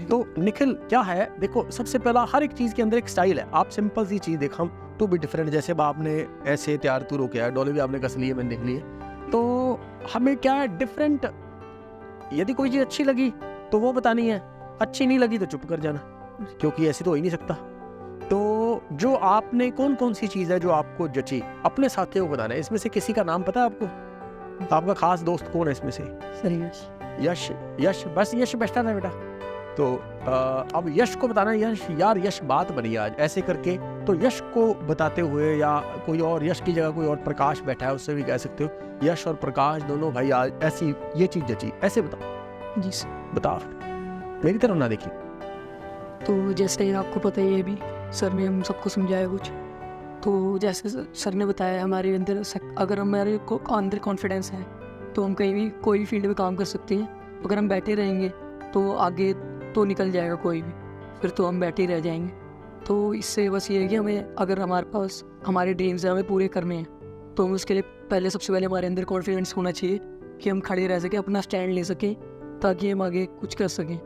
तो निखिल क्या है, देखो सबसे पहला हर एक चीज़ के अंदर एक स्टाइल है। आप सिंपल सी चीज़ देखो, हम टू बी डिफरेंट, जैसे अब आपने ऐसे तैयार तू किया है, डोले भी आपने कस ली है, मैंने देख ली है, तो हमें क्या है डिफरेंट, यदि कोई चीज़ अच्छी लगी तो वो बतानी है, अच्छी नहीं लगी तो चुप कर जाना, क्योंकि ऐसे तो हो ही नहीं सकता। तो जो आपने कौन कौन सी चीज़ है जो आपको जची, अपने साथियों को बताना है। इसमें से किसी का नाम पता है आपको? आपका खास दोस्त कौन है इसमें से? सर यश। यश, बस यश बैठा था बेटा। तो अब यश को बताना है, यश यार यश बात बनी आज ऐसे करके, तो यश को बताते हुए, या कोई और यश की जगह कोई और प्रकाश बैठा है उससे भी कह सकते हो, यश और प्रकाश दोनों भाई आज ऐसी ये चीज़ जची, ऐसे बताओ। जी सर। बताओ, मेरी तरफ ना देखिए। तो जैसे आपको पता ही है, अभी सर ने हम सबको समझाया कुछ, तो जैसे सर ने बताया हमारे अंदर अगर हमारे को अंदर कॉन्फिडेंस है तो हम कहीं भी कोई भी फील्ड में काम कर सकते हैं। अगर हम बैठे रहेंगे तो आगे तो निकल जाएगा कोई भी, फिर तो हम बैठे ही रह जाएंगे। तो इससे बस ये है कि हमें अगर हमारे पास हमारे ड्रीम्स हैं, हमें पूरे करने हैं, तो हम उसके लिए पहले सबसे पहले हमारे अंदर कॉन्फिडेंस होना चाहिए कि हम खड़े रह सकें, अपना स्टैंड ले सकें, ताकि हम आगे कुछ कर सकें।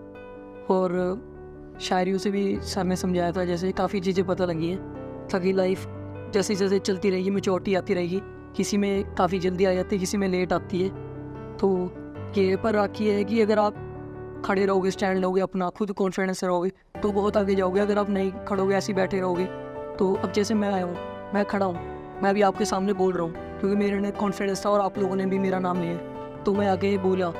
और शायरियों से भी सर ने समझाया था, जैसे काफ़ी चीज़ें पता लगी हैं, ताकि लाइफ जैसे जैसे चलती रहेगी मैच्योरिटी आती रहेगी, किसी में काफ़ी जल्दी आ जाती है, किसी में लेट आती है। तो ये पर आखिर है कि अगर आप खड़े रहोगे, स्टैंड लोगे, अपना खुद कॉन्फिडेंस से रहोगे, तो बहुत आगे जाओगे। अगर आप नहीं खड़ोगे, ऐसे ही बैठे रहोगे, तो अब जैसे मैं आया हूँ, मैं खड़ा हूँ, मैं अभी आपके सामने बोल रहा हूँ क्योंकि मेरे ने कॉन्फिडेंस था और आप लोगों ने भी मेरा नाम लिया, तो मैं आगे बोला,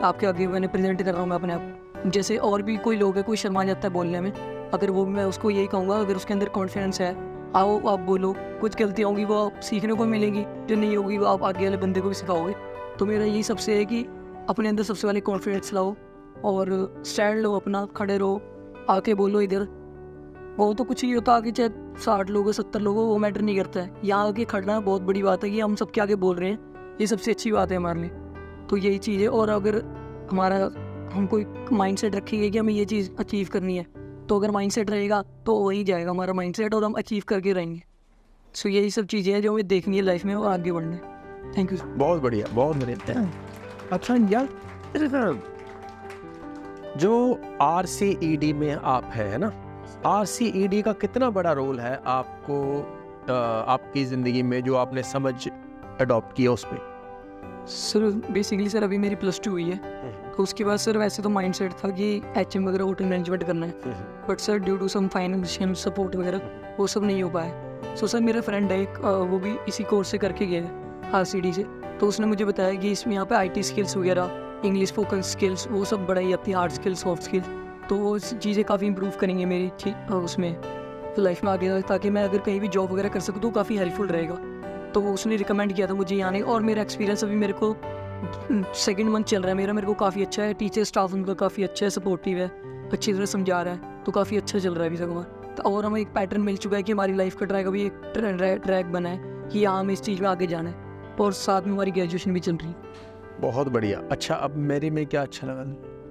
आपके आगे मैंने प्रेजेंट कर रहा हूँ मैं अपने आप। जैसे और भी कोई लोग है, कोई शर्मा जाता है बोलने में, अगर वो मैं उसको यही कहूँगा, अगर उसके अंदर कॉन्फिडेंस है, आओ आप बोलो, कुछ गलतियाँ होंगी वो आप सीखने को मिलेंगी, जो नहीं होगी वो आप आगे वाले बंदे को भी सिखाओगे। तो मेरा यही सबसे है कि अपने अंदर सबसे पहले कॉन्फिडेंस लाओ और स्टैंड लो, अपना खड़े रहो, आके बोलो इधर। वो तो कुछ नहीं होता, आगे चाहे 60 लोग हो 70 लोग हो, वो मैटर नहीं करता है। यहाँ आके खड़ना बहुत बड़ी बात है कि हम सबके आगे बोल रहे हैं, ये सबसे अच्छी बात है हमारे लिए। तो यही चीज़ है। और अगर हम कोई माइंड सेट रखेंगे कि हमें ये चीज़ अचीव करनी है, तो अगर माइंड सेट रहेगा तो वही जाएगा हमारा माइंड सेट और हम अचीव करके रहेंगे। सो यही सब चीज़ें हैं जो हमें देखनी है लाइफ में और आगे बढ़ना है। Thank you. बहुत बढ़िया, बहुत बढ़िया। अच्छा यार, जो RCED में आप है ना, RCED का कितना बड़ा रोल है आपको आपकी ज़िंदगी में, जो आपने समझ अडॉप्ट किया उस पर? सर बेसिकली सर अभी मेरी +2 हुई है, तो उसके बाद सर वैसे तो माइंड सेट था कि HM वगैरह होटल मैनेजमेंट करना है, but sir due to some financial support वगैरह वो सब नहीं हो पाया। सो सर मेरा फ्रेंड है एक, वो भी इसी कोर्स से करके गया है RCD से, तो उसने मुझे बताया कि इसमें यहाँ पे IT स्किल्स वगैरह, इंग्लिश फोकस स्किल्स, वो सब बढ़ाई आती है, हार्ड स्किल्स, सॉफ्ट स्किल्स, तो वो चीज़ें काफ़ी इंप्रूव करेंगे मेरी उसमें तो लाइफ में आगे, ताकि मैं अगर कहीं भी जॉब वगैरह कर सकूँ तो काफ़ी हेल्पफुल रहेगा। तो उसने रिकमेंड किया था मुझे यहाँ आने, और मेरा एक्सपीरियंस अभी मेरे को 2nd मंथ चल रहा है मेरे को काफ़ी अच्छा है। टीचर स्टाफ उनका काफ़ी अच्छा है, सपोर्टिव है, अच्छी तरह समझा रहा है, तो काफ़ी अच्छा चल रहा है अभी तक हमारा। तो और हमें एक पैटर्न मिल चुका है कि हमारी लाइफ का ट्रैक अभी एक ट्रैक बना है कि यहाँ हमें इस चीज़ में आगे जाना है, और साथ में हमारी ग्रेजुएशन भी चल रही है। बहुत बढ़िया। अच्छा, अब मेरे में क्या अच्छा लगा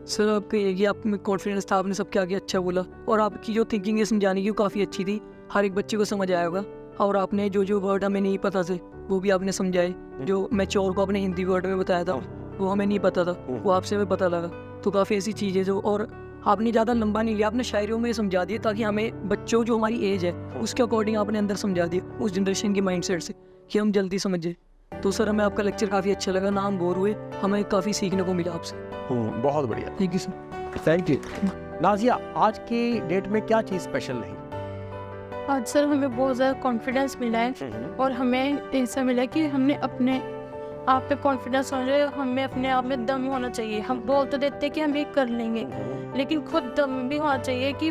सर आपका ये कि आप में कॉन्फिडेंस था, आपने सबके आगे अच्छा बोला, और आपकी जो थिंकिंग है समझाने की वो काफ़ी अच्छी थी, हर एक बच्चे को समझ आया होगा। और आपने जो वर्ड हमें नहीं पता थे वो भी आपने समझाए, जो मैच्योर को आपने हिंदी वर्ड में बताया था वो हमें नहीं पता था, वो आपसे हमें पता लगा। तो काफ़ी ऐसी चीज़ें जो, और आपने ज़्यादा लंबा नहीं लिया, आपने शायरियों में समझा दिया, ताकि हमें बच्चों जो हमारी एज है उसके अकॉर्डिंग आपने अंदर समझा दिया, उस जनरेशन की माइंड सेट से, कि हम जल्दी समझे। तो सर हमें आपका लेक्चर काफ़ी अच्छा लगा, ना हम बोर हुए, हमें काफ़ी सीखने को मिला आपसे। बहुत बढ़िया, thank you sir. Thank you. Nazia, आज की डेट में क्या चीज़ स्पेशल रही? आज सर हमें बहुत ज़्यादा कॉन्फिडेंस मिला है, और हमें ऐसा मिला कि हमने अपने आप पे कॉन्फिडेंस होना चाहिए, हमें अपने आप में दम होना चाहिए। हम बोल तो देते हैं कि हम ये कर लेंगे, लेकिन खुद दम भी होना चाहिए कि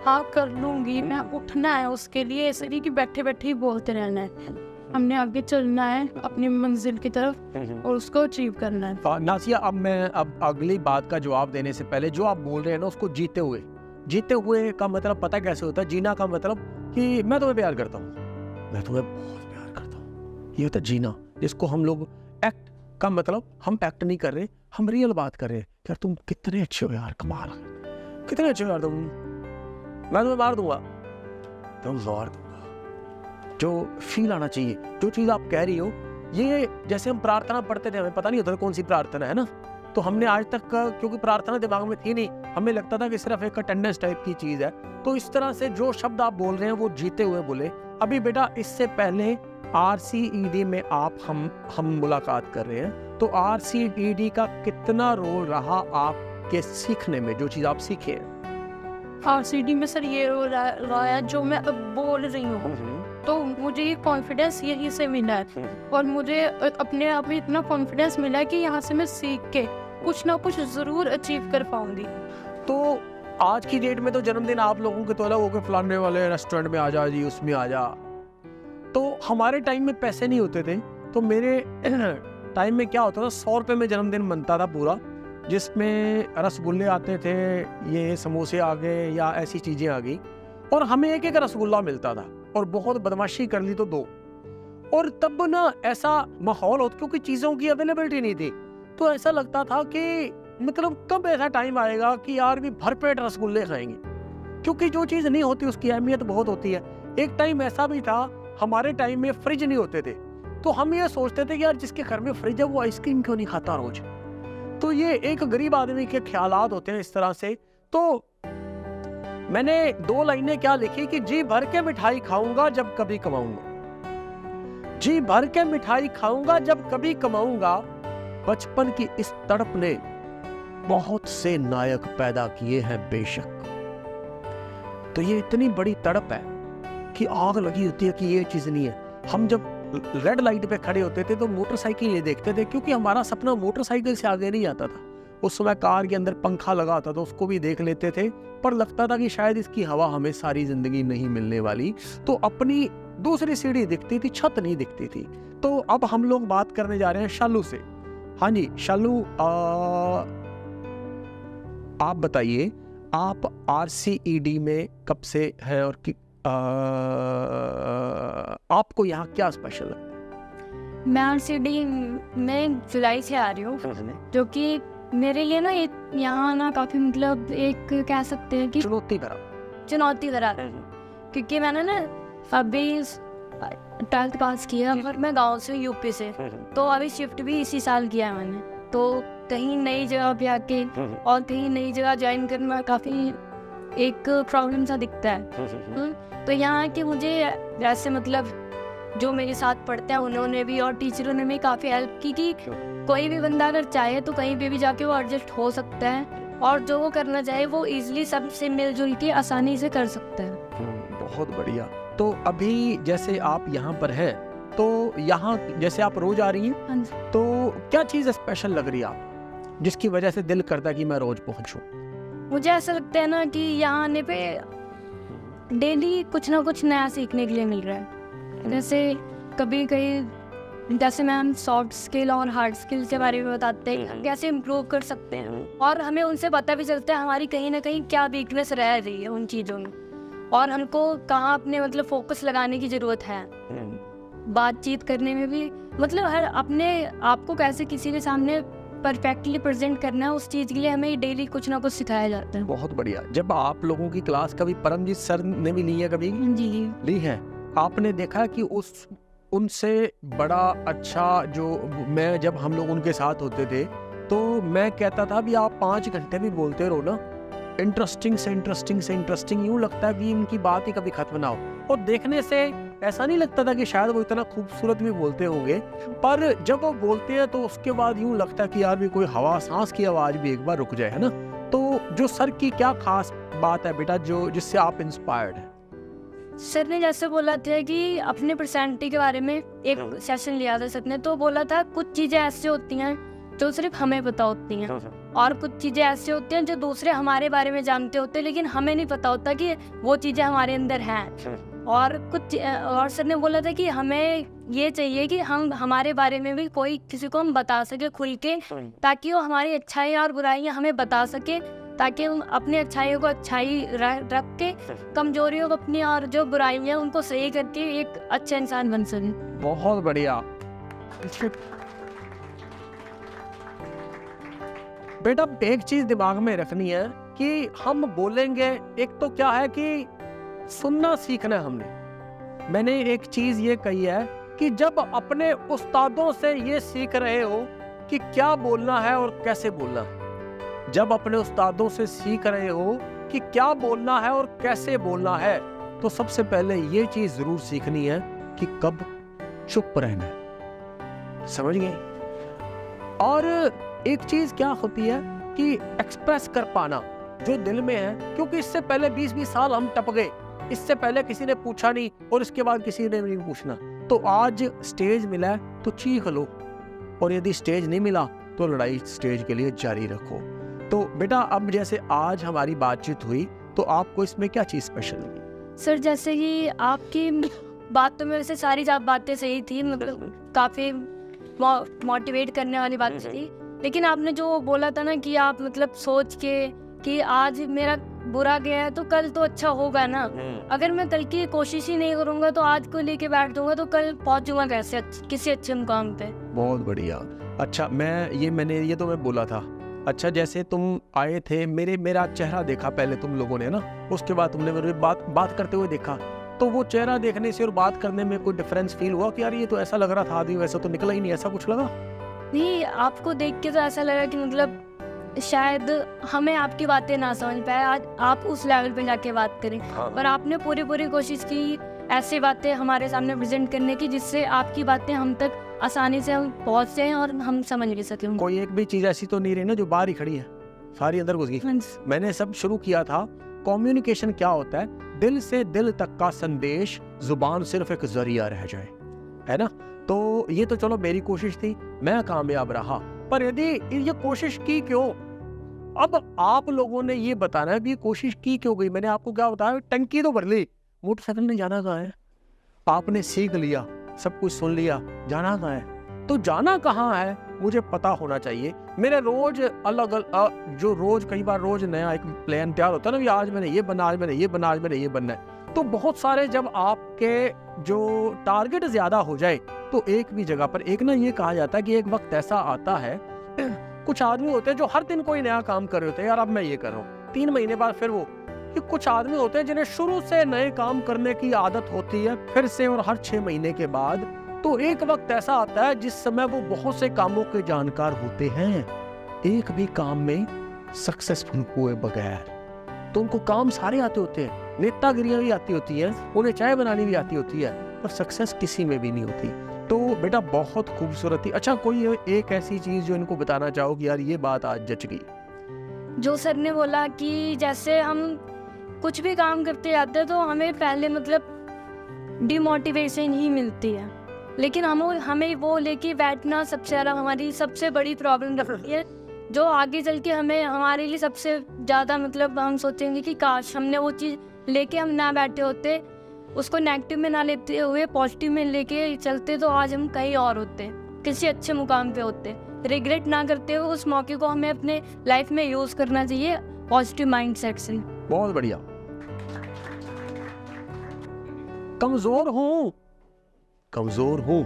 हाँ कर लूँगी मैं, उठना है उसके लिए, ऐसे नहीं कि बैठे बैठे ही बोलते रहना है। हमने आगे चलना है अपनी मंजिल की तरफ और उसको अचीव करना है। नाजिया, अब अगली बात का जवाब देने से पहले, जो आप बोल रहे हैं ना उसको जीते हुए का मतलब पता कैसे होता है? जीना का मतलब कि मैं तुम्हें प्यार करता हूँ, मैं तुम्हें बहुत प्यार करता हूँ, ये होता है जीना, जिसको हम लोग एक्ट का मतलब, हम एक्ट नहीं कर रहे, हम रियल बात कर रहे हैं। यार तुम कितने अच्छे हो यार, कमाल, कितने अच्छे हो यार तुम, मैं तुम्हें मार दूंगा, तुम मार दूंगा। जो फील आना चाहिए, जो चीज़ आप कह रही हो, ये जैसे हम प्रार्थना पढ़ते थे, हमें पता नहीं होता कौन सी प्रार्थना है ना, तो हमने आज तक क्योंकि प्रार्थना दिमाग में थी नहीं, हमें लगता था कि सिर्फ एक अटेंडेंस टाइप की चीज़ है। तो इस तरह से जो शब्द आप बोल रहे हैं वो जीते हुए बोले। अभी बेटा इससे पहले RCED में हम मुलाकात कर रहे हैं, तो RCED का कितना रोल रहा आपके सीखने में, जो चीज़ आप सीखे हैं? RCD में सर ये रोल रहा है जो मैं अब बोल रही हूँ, तो मुझे ये कॉन्फिडेंस यहीं से मिला है और मुझे अपने आप में इतना कॉन्फिडेंस मिला है कि यहाँ से मैं सीख के कुछ ना कुछ ज़रूर अचीव कर पाऊंगी। तो आज की डेट में तो जन्मदिन आप लोगों के तो अलग हो गए, फलाने वाले रेस्टोरेंट में आ जा जी, उसमें आ जा। तो हमारे टाइम में पैसे नहीं होते थे, तो मेरे टाइम में क्या होता था, 100 रुपये में जन्मदिन बनता था पूरा, जिसमें रसगुल्ले आते थे, ये समोसे आ गए या ऐसी चीज़ें आ गई, और हमें एक एक रसगुल्ला मिलता था, और बहुत बदमाशी कर ली तो 2। और तब ना ऐसा माहौल होता, क्योंकि चीज़ों की अवेलेबिलिटी नहीं थी, तो ऐसा लगता था कि मतलब कब ऐसा टाइम आएगा कि यार भी भरपेट रसगुल्ले खाएंगे, क्योंकि जो चीज़ नहीं होती उसकी अहमियत बहुत होती है। एक टाइम ऐसा भी था, हमारे टाइम में फ्रिज नहीं होते थे, तो हम ये सोचते थे कि यार जिसके घर में फ्रिज है वो आइसक्रीम क्यों नहीं खाता रोज। तो ये एक गरीब आदमी के ख्यालात होते हैं इस तरह से। तो मैंने 2 लाइनें क्या लिखी कि जी भर के मिठाई खाऊंगा जब कभी कमाऊंगा, जी भर के मिठाई खाऊंगा जब कभी कमाऊंगा, बचपन की इस तड़प ने बहुत से नायक पैदा किए हैं बेशक। तो ये इतनी बड़ी तड़प है कि आग लगी होती है कि ये चीज नहीं है। हम जब रेड लाइट पे खड़े होते थे तो मोटरसाइकिल ये देखते थे, क्योंकि हमारा सपना मोटरसाइकिल से आगे नहीं आता था। उस समय कार के अंदर पंखा लगा होता था, उसको भी देख लेते थे, पर लगता था कि शायद इसकी हवा हमें सारी जिंदगी नहीं मिलने वाली। तो अपनी दूसरी सीढ़ी दिखती थी, छत नहीं दिखती थी। तो अब हम लोग बात करने जा रहे हैं शालू से। हाँ जी शालू, आप बताइए आप RCED में कब से हैं और आपको यहाँ क्या स्पेशल लगता है? मैं RCD में जुलाई से आ रही हूँ, जो कि मेरे लिए ना यहाँ आना काफ़ी मतलब एक कह सकते हैं कि चुनौती भरा है, क्योंकि मैंने ना अभी 12th पास किया और मैं गांव से यूपी से, तो अभी शिफ्ट भी इसी साल किया है मैंने। तो कहीं नई जगह पे आके और कहीं नई जगह ज्वाइन करना काफ़ी एक प्रॉब्लम सा दिखता है। तो यहाँ के मुझे जैसे मतलब जो मेरे साथ पढ़ते हैं उन्होंने भी और टीचरों ने भी काफ़ी हेल्प की कि कोई भी बंदा अगर चाहे तो कहीं पे भी जाके वो एडजस्ट हो सकता है, और जो वो करना चाहे वो इजीली सबसे मिलजुल के आसानी से कर सकता है। बहुत बढ़िया। तो अभी जैसे आप यहाँ पर हैं, तो यहाँ जैसे आप रोज आ रही हैं, हाँ जी। तो क्या चीज़ स्पेशल लग रही है आप, जिसकी वजह से दिल करता है कि मैं रोज पहुँचूँ? मुझे ऐसा लगता है ना कि यहाँ आने पे डेली कुछ ना कुछ नया सीखने के लिए मिल रहा है। जैसे कभी कहीं जैसे मैम सॉफ्ट स्किल और हार्ड स्किल के बारे में बताते हैं, कैसे इम्प्रूव कर सकते हैं, और हमें उनसे पता भी चलता है हमारी कहीं ना कहीं क्या वीकनेस रह रही है उन चीज़ों में, और हमको कहाँ अपने मतलब फोकस लगाने की ज़रूरत है। बातचीत करने में भी मतलब हर अपने आप को कैसे किसी के सामने परफेक्टली प्रेजेंट करना है, उस चीज़ के लिए हमें डेली कुछ ना कुछ सिखाया जाता है। बहुत बढ़िया। जब आप लोगों की क्लास कभी परमजीत सर ने भी ली है, कभी जी ली है, आपने देखा कि उनसे बड़ा अच्छा जो मैं जब हम लोग उनके साथ होते थे तो मैं कहता था भी आप 5 घंटे भी बोलते रहो ना, इंटरेस्टिंग से इंटरेस्टिंग, यूँ लगता है कि इनकी बात ही कभी खत्म ना हो। और देखने से ऐसा नहीं लगता था कि शायद वो इतना खूबसूरत भी बोलते होंगे, पर जब वो बोलते हैं तो उसके बाद यूँ लगता है कि यार भी कोई हवा सांस की आवाज़ भी एक बार रुक जाए, है ना। तो जो सर की क्या खास बात है बेटा जो जिससे आप इंस्पायर्ड हैं? सर ने जैसे बोला था कि अपने पर्सनैलिटी के बारे में एक सेशन लिया था सर ने, तो बोला था कुछ चीज़ें ऐसी होती हैं जो सिर्फ हमें पता होती हैं, और कुछ चीज़ें ऐसी होती हैं जो दूसरे हमारे बारे में जानते होते हैं लेकिन हमें नहीं पता होता कि वो चीज़ें हमारे अंदर हैं। और सर ने बोला था कि हमें ये चाहिए कि हम हमारे बारे में भी कोई किसी को हम बता सके खुल के, ताकि वो हमारी अच्छाई और बुराइयां हमें बता सके, ताकि हम अपनी अच्छाइयों को अच्छाई रख के कमजोरियों को अपनी और जो बुराइयां उनको सही करके एक अच्छा इंसान बन सके। बहुत बढ़िया बेटा। एक चीज दिमाग में रखनी है कि हम बोलेंगे, एक तो क्या है कि सुनना सीखना है हमने। मैंने एक चीज ये कही है कि जब अपने उस्तादों से ये सीख रहे हो कि क्या बोलना है और कैसे बोलना है। जब अपने उस्तादों से सीख रहे हो कि क्या बोलना है और कैसे बोलना है, तो सबसे पहले ये चीज जरूर सीखनी है कि कब चुप रहना है। समझ गए? और एक चीज क्या होती है कि एक्सप्रेस कर पाना जो दिल में है, क्योंकि इससे पहले 20-20 साल हम टप गए, इससे पहले किसी ने पूछा नहीं और इसके बाद किसी ने नहीं पूछना। तो आज स्टेज मिला है तो चीख लो, और यदि स्टेज नहीं मिला तो लड़ाई स्टेज के लिए जारी रखो। तो बेटा अब जैसे आज हमारी बातचीत हुई, तो आपको इसमें क्या चीज स्पेशल लगी? सर जैसे कि आपकी बातों में वैसे सारी बातें सही थी, मतलब काफ़ी मोटिवेट करने वाली बातें थी, लेकिन आपने जो बोला था ना कि आप मतलब सोच के कि आज मेरा बुरा गया है तो कल तो अच्छा होगा ना, अगर मैं कल की कोशिश ही नहीं करूंगा तो आज को लेके बैठ दूंगा तो कल पहुंचूंगा कैसे किसी अच्छे मुकाम पे। बहुत बढ़िया। अच्छा मैंने ये तो मैं बोला था। अच्छा जैसे तुम आए थे, मेरा चेहरा देखा पहले तुम लोगों ने ना, उसके बाद तुमने मेरे बात करते हुए देखा, तो वो चेहरा देखने से और बात करने में कोई डिफरेंस फील हुआ कि यार ये तो ऐसा लग रहा था आदमी वैसा तो निकला ही नहीं, ऐसा कुछ लगा? नहीं, आपको देख के तो ऐसा लगा कि मतलब शायद हमें आपकी बातें ना समझ पाए, आज आप उस लेवल पे जाके बात करें। पर आपने पूरी कोशिश की ऐसी बातें हमारे सामने प्रेजेंट करने की जिससे आपकी बातें हम तक आसानी से हम पहुंच जाएं और हम समझ भी सकें। कोई एक भी चीज ऐसी तो नहीं रही ना जो बाहर ही खड़ी है, सारी अंदर घुस गई। मैंने सब शुरू किया था, कम्युनिकेशन क्या होता है, दिल से दिल तक का संदेश, जुबान सिर्फ एक जरिया रह जाए, है ना। तो ये तो चलो मेरी कोशिश थी, मैं कामयाब रहा, पर यदि ये कोशिश की क्यों, अब आप लोगों ने ये बताना है भी कोशिश की क्यों गई। मैंने आपको क्या बताया, टंकी तो भर ली, मोटरसाइकिल ने जाना कहाँ है? आपने सीख लिया, सब कुछ सुन लिया, जाना कहाँ है? तो जाना कहाँ है मुझे पता होना चाहिए। मेरे रोज अलग अलग जो रोज कई बार रोज नया एक प्लान तैयार होता है ना, आज मैंने ये बनना, आज मैंने ये बनना, आज मैंने ये बनना है। तो बहुत सारे जब आपके जो टारगेट ज्यादा हो जाए तो एक भी जगह पर एक ना ये कहा जाता है कि एक वक्त ऐसा आता है, कुछ आदमी होते हैं जो हर दिन कोई नया काम कर रहे होते हैं, यार अब मैं ये कर रहा हूँ, 3 महीने बाद फिर वो, कि कुछ आदमी होते हैं जिन्हें शुरू से नए काम करने की आदत होती है फिर से, और हर 6 महीने के बाद तो एक वक्त ऐसा आता है जिस समय वो बहुत से कामों के जानकार होते हैं, एक भी काम में सक्सेसफुल हुए बगैर। तो उनको काम सारे आते होते हैं, नेतागिरियां भी आती होती हैं, उन्हें चाय बनानी भी आती होती है, पर सक्सेस किसी में भी नहीं होती। तो बेटा बहुत खूबसूरत थी। अच्छा कोई एक ऐसी चीज जो इनको बताना चाहो कि यार ये बात आज जच गई? जो सर ने बोला कि जैसे हम कुछ भी काम करते जाते हैं तो हमें पहले मतलब डिमोटिवेशन ही मिलती है, लेकिन हमें वो लेके बैठना सबसे ज़्यादा हमारी सबसे बड़ी प्रॉब्लम रखती है, जो आगे चल के हमें हमारे लिए सबसे ज़्यादा मतलब हम सोचेंगे कि काश हमने वो चीज़ लेके हम ना बैठे होते, उसको नेगेटिव में ना लेते हुए पॉजिटिव में लेके चलते, तो आज हम कहीं और होते, किसी अच्छे मुकाम पे होते। रिग्रेट ना करते हुए उस मौके को हमें अपने लाइफ में यूज़ करना चाहिए पॉजिटिव माइंडसेट से। बहुत बढ़िया। कमजोर हूं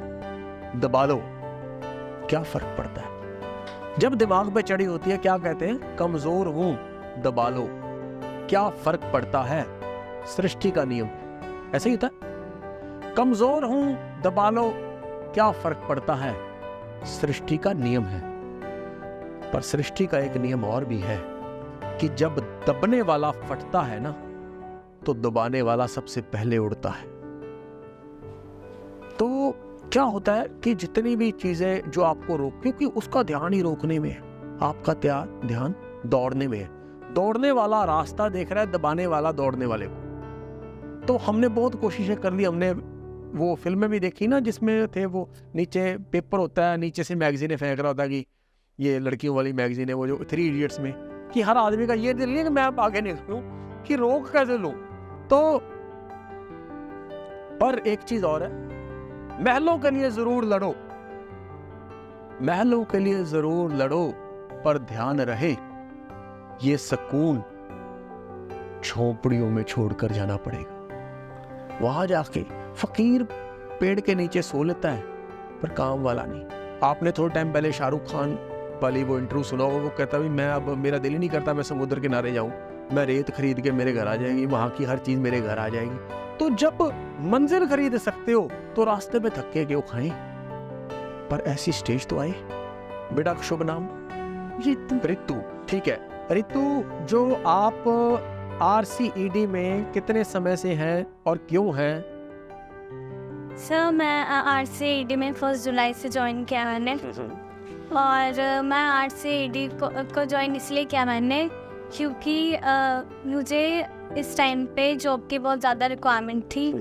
दबा लो, क्या फर्क पड़ता है? जब दिमाग पे चढ़ी होती है क्या कहते हैं, कमजोर हूं दबा लो, क्या फर्क पड़ता है? सृष्टि का नियम ऐसे ही होता है, कमजोर हूं दबा लो, क्या फर्क पड़ता है? सृष्टि का नियम है। पर सृष्टि का एक नियम और भी है कि जब दबने वाला फटता है ना, तो दबाने वाला सबसे पहले उड़ता है। तो क्या होता है कि जितनी भी चीजें जो आपको रोक, क्योंकि उसका ध्यान ही रोकने में है, आपका ध्यान दौड़ने में है। दौड़ने वाला रास्ता देख रहा है, दबाने वाला दौड़ने वाले को। तो हमने बहुत कोशिशें कर ली, हमने वो फिल्में भी देखी ना जिसमें थे वो नीचे पेपर होता है, नीचे से मैगजीनें फेंक रहा होता है कि ये लड़कियों वाली मैगजीन है, वो जो 3 इडियट्स में, कि हर आदमी का ये दिल नहीं कि मैं अब आगे निकलूं, कि रोक कैसे लूं। तो पर एक चीज और है, महलों के लिए जरूर लड़ो, महलों के लिए जरूर लड़ो, पर ध्यान रहे ये सुकून झोपड़ियों में छोड़कर जाना पड़ेगा। वहां जाके फकीर पेड़ के नीचे सो लेता है पर काम वाला नहीं। आपने थोड़े टाइम पहले शाहरुख खान वाली वो इंटरव्यू सुना होगा, वो कहता भी मैं अब मेरा दिल ही नहीं करता मैं समुद्र किनारे जाऊं, मैं रेत खरीद के मेरे घर आ जाएगी, वहां की हर चीज मेरे घर आ जाएगी। तो जब मंजिल खरीद सकते हो तो रास्ते में धक्के क्यों खाएं? पर ऐसी स्टेज तो आए बेटा शुभ नाम? रितु। रितु, ठीक है। रितु, जो आप RCED में कितने समय से हैं और क्यों हैं? सर मैं RCED में 1 जुलाई से ज्वाइन किया मैंने, और मैं RCED को ज्वाइन इसलिए किया मैंने क्योंकि मुझे इस टाइम पे जॉब की बहुत ज़्यादा रिक्वायरमेंट थी,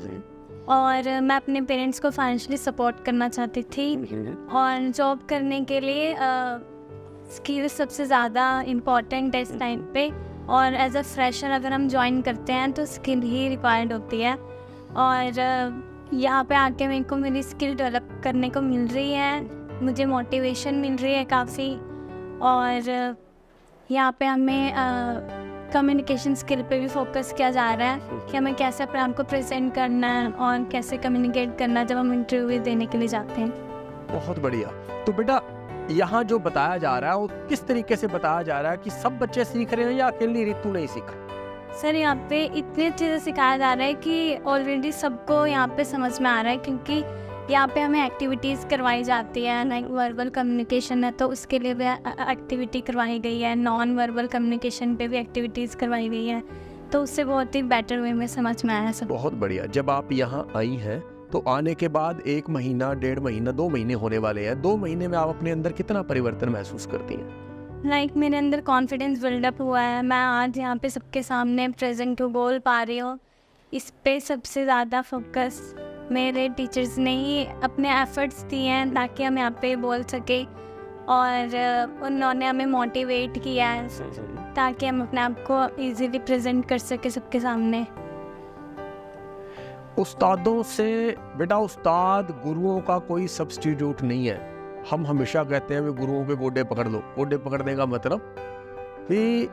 और मैं अपने पेरेंट्स को फाइनेंशियली सपोर्ट करना चाहती थी, और जॉब करने के लिए स्किल सबसे ज़्यादा इम्पॉर्टेंट है इस टाइम पे, और एज अ फ्रेशर अगर हम ज्वाइन करते हैं तो स्किल ही रिक्वायर्ड होती है, और यहाँ पे आके मेरे को मेरी स्किल डेवलप करने को मिल रही है, मुझे मोटिवेशन मिल रही है काफ़ी, और यहाँ पे हमें कम्युनिकेशन स्किल पे भी फोकस किया जा रहा है कि हमें कैसे अपने आप को प्रेजेंट करना है और कैसे कम्युनिकेट करना है जब हम इंटरव्यू देने के लिए जाते हैं। बहुत बढ़िया। तो बेटा यहाँ जो बताया जा रहा है वो किस तरीके से बताया जा रहा है कि सब बच्चे सीख रहे हैं या अकेली रितु नहीं सीखा? सर यहाँ पे इतनी अच्छे से सिखाया जा रहा है कि ऑलरेडी सबको यहाँ पे समझ में आ रहा है, क्योंकि यहाँ पे हमें एक्टिविटीज़ करवाई जाती है, लाइक वर्बल कम्युनिकेशन है तो उसके लिए भी एक्टिविटी करवाई गई है, नॉन वर्बल कम्युनिकेशन पे भी एक्टिविटीज़ करवाई गई है, तो उससे बहुत ही बेटर वे में समझ में आया सब। बहुत बढ़िया। जब आप यहाँ आई हैं तो आने के बाद 1 महीना, 1.5 महीना, 2 महीने होने वाले हैं, 2 महीने में आप अपने अंदर कितना परिवर्तन महसूस करती हैं? लाइक मेरे अंदर कॉन्फिडेंस बिल्डअप हुआ है, मैं आज यहाँ पे सबके सामने प्रेजेंट को बोल पा रही हूँ। इस पे सबसे ज़्यादा फोकस मेरे टीचर्स ने ही अपने एफर्ट्स दिए हैं ताकि हम यहाँ पे बोल सके, और उन्होंने हमें मोटिवेट किया है ताकि हम अपने आप को इजीली प्रेजेंट कर सके सबके सामने। उस्तादों से बेटा, उस्ताद गुरुओं का कोई सब्स्टिट्यूट नहीं है। हम हमेशा कहते हैं कि गुरुओं के गोडे पकड़ लो। गोडे पकड़ने का मतलब कि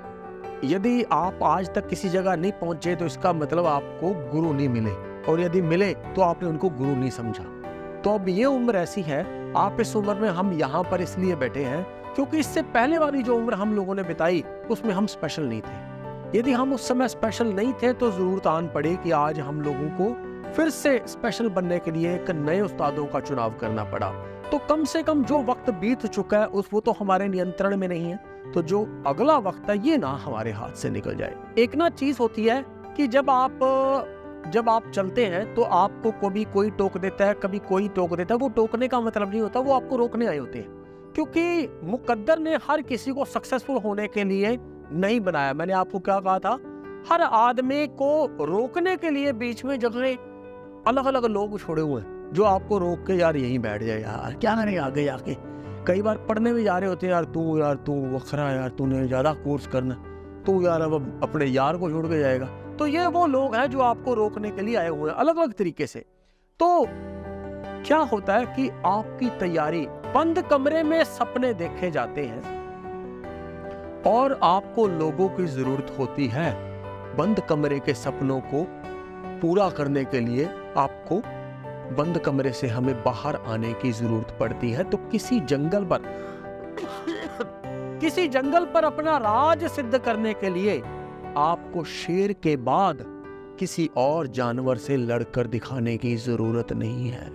यदि आप आज तक किसी जगह नहीं पहुंचे तो इसका मतलब आपको गुरु नहीं मिले, और यदि मिले तो आपने उनको गुरु नहीं समझा। तो अब ये उम्र ऐसी है, आप इस उम्र में हम यहाँ पर इसलिए बैठे हैं क्योंकि इससे पहले वाली जो उम्र हम लोगों ने बिताई उसमें हम स्पेशल नहीं थे। यदि हम उस समय स्पेशल नहीं थे तो जरूरत आन पड़े कि आज हम लोगों को फिर से स्पेशल बनने के लिए एक नए उस्तादों का चुनाव करना पड़ा। तो कम से कम जो वक्त बीत चुका है वो तो हमारे नियंत्रण में नहीं है, तो जो अगला वक्त है ये ना हमारे हाथ से निकल जाए। एक ना चीज होती है कि जब आप चलते हैं तो आपको कभी कोई टोक देता है, कभी कोई टोक देता है। वो टोकने का मतलब नहीं होता, वो आपको रोकने आए होते हैं, क्योंकि मुकद्दर ने हर किसी को सक्सेसफुल होने के लिए नहीं बनाया। मैंने आपको क्या कहा था, हर आदमी को रोकने के लिए बीच में जगह अलग अलग लोग छोड़े हुए हैं जो आपको रोक के यार यहीं बैठ जाए, यार क्या करें आगे जाके। कई बार पढ़ने में जा रहे होते हैं, यार तू वखरा, यार तूने ज़्यादा कोर्स करना, तू यार अब अपने यार को छोड़ के जाएगा। तो ये वो लोग हैं जो आपको रोकने के लिए आए हुए हैं अलग अलग तरीके से। तो क्या होता है कि आपकी तैयारी, बंद कमरे में सपने देखे जाते हैं और आपको लोगों की जरूरत होती है बंद कमरे के सपनों को पूरा करने के लिए। आपको बंद कमरे से हमें बाहर आने की जरूरत पड़ती है। तो किसी जंगल पर अपना राज सिद्ध करने के लिए आपको शेर के बाद किसी और जानवर से लड़कर दिखाने की जरूरत नहीं है।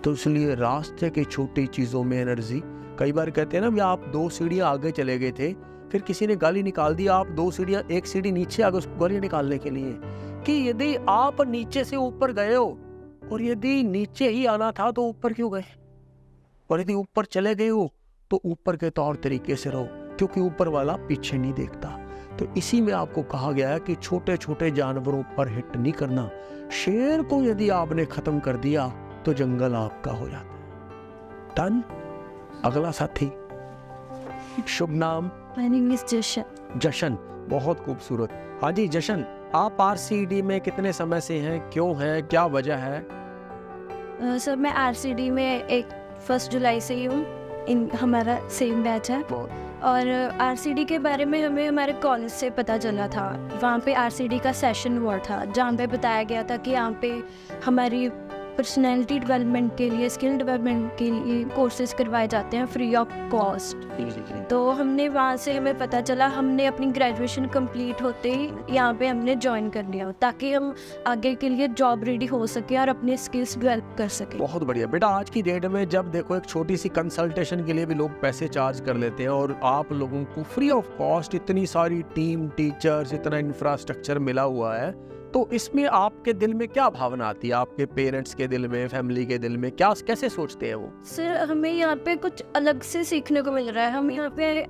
तो इसलिए रास्ते की छोटी चीजों में एनर्जी, कई बार कहते हैं ना, आप 2 सीढ़ियां आगे चले गए थे, फिर किसी ने गाली निकाल दी, आप 2 सीढ़ियां, 1 सीढ़ी नीचे आ गए उसको गाली निकालने के लिए। कि यदि आप नीचे से ऊपर गए हो और यदि नीचे ही आना था तो ऊपर क्यों गए, और यदि ऊपर चले गए हो तो ऊपर के तौर तरीके से रहो, क्योंकि ऊपर वाला पीछे नहीं देखता। तो इसी में आपको कहा गया है कि छोटे छोटे जानवरों पर हिट नहीं करना। शेर को यदि आपने खत्म कर दिया तो जंगल आपका हो जाता है। डन। अगला साथी, शुभ नाम? माय नेम इज जशन। जशन, बहुत खूबसूरत। हाँ जी जशन, आप RCED में कितने समय से हैं, क्यों हैं, क्या वजह है? सर मैं RCED में 1 जुलाई से ही हूँ, हमारा सेम बैच है। और RCED के बारे में हमें हमारे कॉलेज से पता चला था। वहाँ पे RCED का सेशन हुआ था जहाँ पे बताया गया था कि यहाँ पे हमारी पर्सनैलिटी डेवलपमेंट के लिए, स्किल डेवलपमेंट के लिए कोर्सेज करवाए जाते हैं फ्री ऑफ कॉस्ट। तो हमने वहाँ से हमें पता चला, हमने अपनी ग्रेजुएशन कंप्लीट होते ही यहाँ पे हमने ज्वाइन कर लिया ताकि हम आगे के लिए जॉब रेडी हो सके और अपने स्किल्स डेवलप कर सके। बहुत बढ़िया बेटा। आज की डेट में जब देखो एक छोटी सी कंसल्टेशन के लिए भी लोग पैसे चार्ज कर लेते हैं और आप लोगों को फ्री ऑफ कॉस्ट इतनी सारी टीम, टीचर्स, इतना इंफ्रास्ट्रक्चर मिला हुआ है, तो इसमें आपके दिल में क्या भावना आती है? आपके पेरेंट्स के दिल में, फैमिली के दिल में क्या, कैसे सोचते हैं वो? सर हमें यहाँ पे कुछ अलग से सीखने को मिल रहा है। हम यहाँ पे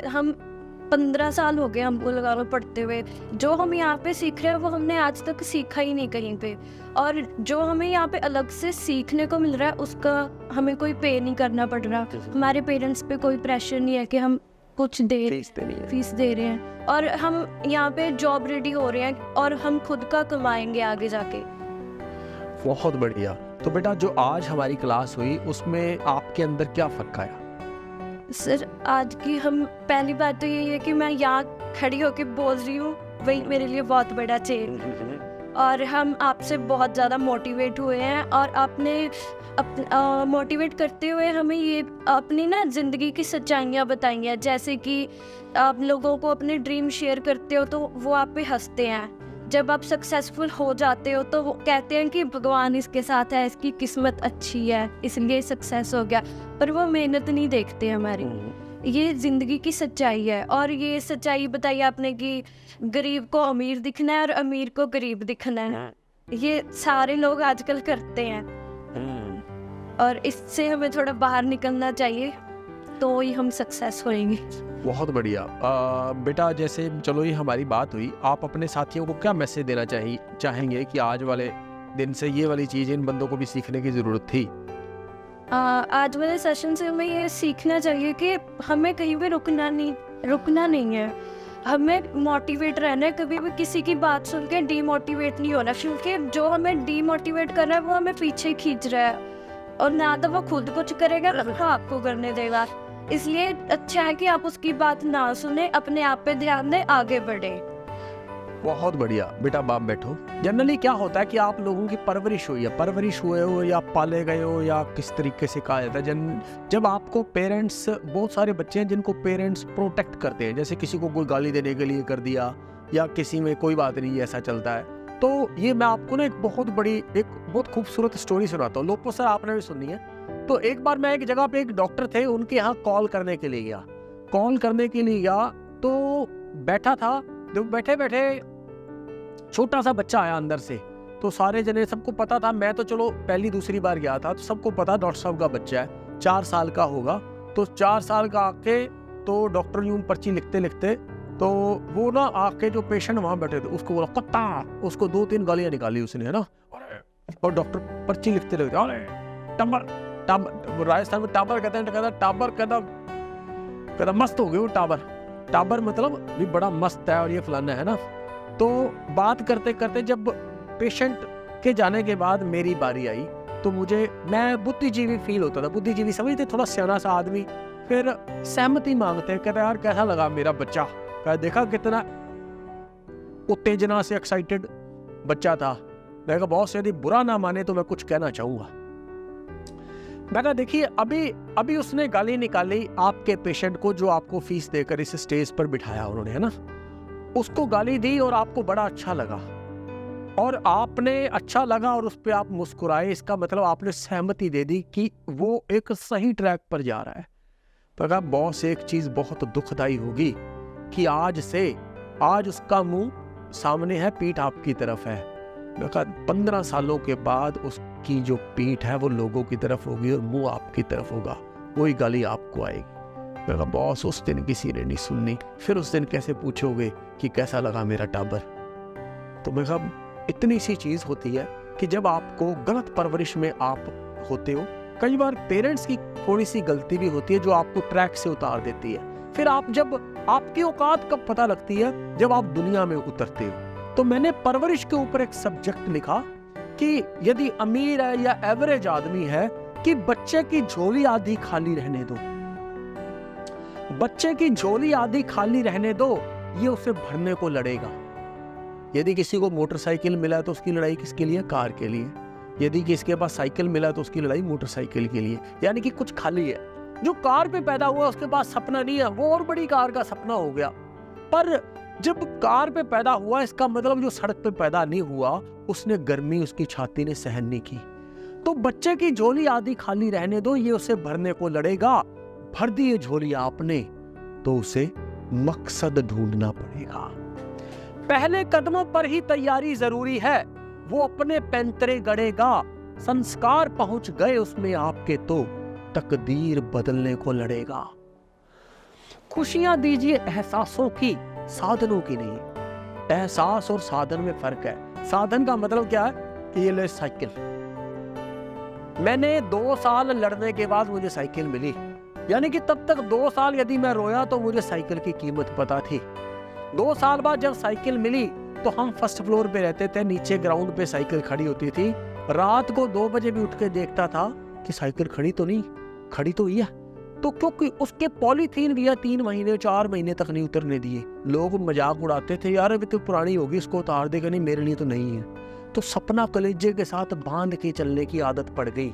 15 साल हो गए हमको लगा लो पढ़ते हुए। जो हम यहाँ पे सीख रहे हैं वो हमने आज तक सीखा ही नहीं कहीं पे, और जो हमें यहाँ पे अलग से सीखने को मिल रहा है उसका हमें कोई पे नहीं करना पड़ रहा। हमारे पेरेंट्स पे कोई प्रेशर नहीं है कि हम कुछ फीस दे रहे हैं, और हम यहाँ पे जॉब रेडी हो रहे हैं और हम खुद का कमाएंगे आगे जाके। बहुत बढ़िया। तो बेटा जो आज हमारी क्लास हुई उसमें आपके अंदर क्या फर्क आया? सर आज की हम पहली बात तो यही है कि मैं यहाँ खड़ी होकर बोल रही हूँ, वही मेरे लिए बहुत बड़ा चेंज, और हम आपसे बहुत ज़्यादा मोटिवेट हुए हैं, और आपने मोटिवेट करते हुए हमें ये अपनी ना ज़िंदगी की सच्चाइयाँ बताई हैं। जैसे कि आप लोगों को अपने ड्रीम शेयर करते हो तो वो आप पे हंसते हैं, जब आप सक्सेसफुल हो जाते हो तो वो कहते हैं कि भगवान इसके साथ है, इसकी किस्मत अच्छी है इसलिए सक्सेस हो गया, पर वो मेहनत नहीं देखते हमारी। ये ज़िंदगी की सच्चाई है, और ये सच्चाई बताई आपने कि गरीब को अमीर दिखना है और अमीर को गरीब दिखना है, ये सारे लोग आजकल करते हैं, और इससे हमें थोड़ा बाहर निकलना चाहिए तो ही हम सक्सेस होएंगे। बहुत बढ़िया। बेटा जैसे चलो ये हमारी बात हुई, आप अपने साथियों को क्या मैसेज देना चाहेंगे कि आज वाले दिन से ये वाली चीज़ इन बंदों को भी सीखने की ज़रूरत थी? आज वाले सेशन से हमें ये सीखना चाहिए कि हमें कहीं भी रुकना नहीं है, हमें मोटिवेट रहना है। कभी भी किसी की बात सुन के डीमोटिवेट नहीं होना, क्योंकि जो हमें डीमोटिवेट कर रहा है वो हमें पीछे खींच रहा है, और ना तो वो खुद कुछ करेगा ना वो आपको करने देगा। इसलिए अच्छा है कि आप उसकी बात ना सुने, अपने आप पे ध्यान दें, आगे बढ़े। बहुत बढ़िया। बेटा बाप बैठो। जनरली क्या होता है कि आप लोगों की परवरिश हुए हो या पाले गए हो या किस तरीके से कहा जाता है, जब आपको पेरेंट्स, बहुत सारे बच्चे हैं जिनको पेरेंट्स प्रोटेक्ट करते हैं, जैसे किसी को कोई गाली देने के लिए कर दिया या किसी में कोई बात नहीं, ऐसा चलता है। तो ये मैं आपको ना एक बहुत खूबसूरत स्टोरी सुनाता हूँ। लोपो सर आपने भी सुनी है। तो एक बार मैं एक जगह पे, एक डॉक्टर थे, उनके यहाँ कॉल करने के लिए गया तो बैठा था, जब बैठे बैठे छोटा सा बच्चा आया अंदर से, तो सारे जने, सबको पता था, मैं तो चलो पहली दूसरी बार गया था तो सबको पता डॉक्टर साहब का बच्चा है, 4 साल का होगा। तो 4 साल का आके तो डॉक्टर यूं पर्ची लिखते लिखते, तो वो ना आके जो पेशेंट वहां बैठे थे उसको बोला कत्ता, उसको 2-3 गालियां निकाली उसने, है ना। और डॉक्टर पर्ची लिखते लिखते, अरे टाबर, राजस्थान में टाबर कहते हैं, टाबर कहता मस्त हो गए वो टाबर मतलब भी बड़ा मस्त है और ये फलाना है ना। तो बात करते करते जब पेशेंट के जाने के बाद मेरी बारी आई तो मैं बुद्धिजीवी फील होता था, बुद्धिजीवी समझते, थोड़ा सियाना सा आदमी, फिर सहमति मांगते, कहते यार कैसा लगा मेरा बच्चा, कहा देखा कितना उत्तेजना से एक्साइटेड बच्चा था। मैं कहा बॉस यदि बुरा ना माने तो मैं कुछ कहना चाहूंगा। मैं कहा देखिए अभी उसने गाली निकाली आपके पेशेंट को, जो आपको फीस देकर इस स्टेज पर बिठाया उन्होंने, है ना, उसको गाली दी और आपको बड़ा अच्छा लगा, और आपने अच्छा लगा और उस पर आप मुस्कुराए, इसका मतलब आपने सहमति दे दी कि वो एक सही ट्रैक पर जा रहा है। तो कहा बॉस एक चीज बहुत दुखदाई होगी कि आज उसका मुंह सामने है, पीठ आपकी तरफ है। मैं कहा 15 सालों के बाद उसकी जो पीठ है वो लोगों की तरफ होगी और मुंह आपकी तरफ होगा, वही गाली आपको आएगी। मैं कहा बॉस उस दिन किसी ने नहीं सुननी, फिर उस दिन कैसे पूछोगे कि कैसा लगा मेरा टाबर। तो मैं कहा इतनी सी चीज होती है कि जब आपको गलत परवरिश में आप होते हो, कई बार पेरेंट्स की थोड़ी सी गलती भी होती है जो आपको ट्रैक से उतार देती है। फिर आपकी औकात कब पता लगती है, जब आप दुनिया में उतरते हो। तो मैंने परवरिश के ऊपर एक सब्जेक्ट लिखा कि यदि अमीर है या एवरेज आदमी है, कि बच्चे की झोली आधी खाली रहने दो, बच्चे की झोली आधी खाली रहने दो, ये उसे भरने को लड़ेगा। यदि किसी को मोटरसाइकिल मिला है तो उसकी लड़ाई किसके लिए? कार के लिए। यदि किसके पास साइकिल मिला तो उसकी लड़ाई मोटरसाइकिल के लिए, यानी कि कुछ खाली है। जो कार पे पैदा हुआ उसके पास सपना नहीं है, वो और बड़ी कार का सपना हो गया। पर जब कार पे पैदा हुआ इसका मतलब जो सड़क पे पैदा नहीं हुआ उसने गर्मी उसकी छाती ने सहन नहीं की। तो बच्चे की झोली आधी खाली रहने दो, ये उसे भरने को लड़ेगा। भर दी ये झोली आपने तो उसे मकसद ढूंढना पड़ेगा। पहले कदमों पर ही तैयारी जरूरी है, वो अपने पैंतरे गड़ेगा। संस्कार पहुंच गए उसमें आपके तो तकदीर बदलने को लड़ेगा। खुशियां दीजिए एहसासों की, साधनों की नहीं। एहसास और साधन में फर्क है। साधन का मतलब क्या है? ये ले साइकिल, मैंने 2 साल लड़ने के बाद मुझे साइकिल मिली, यानी कि तब तक 2 साल यदि मैं रोया तो मुझे साइकिल की कीमत पता थी। 2 साल बाद जब साइकिल मिली तो हम फर्स्ट फ्लोर पे रहते थे, नीचे ग्राउंड पे साइकिल खड़ी होती थी। रात को 2 बजे भी उठ के देखता था कि साइकिल खड़ी तो नहीं, खड़ी तो ही है। तो क्योंकि उसके पॉलीथीन भी 3 महीने 4 महीने तक नहीं उतरने दिए। लोग मजाक उड़ाते थे, यार अभी तो पुरानी होगी इसको उतार देगा, नहीं मेरे लिए तो नहीं है। तो सपना कलेजे के साथ बांध के चलने की आदत पड़ गई।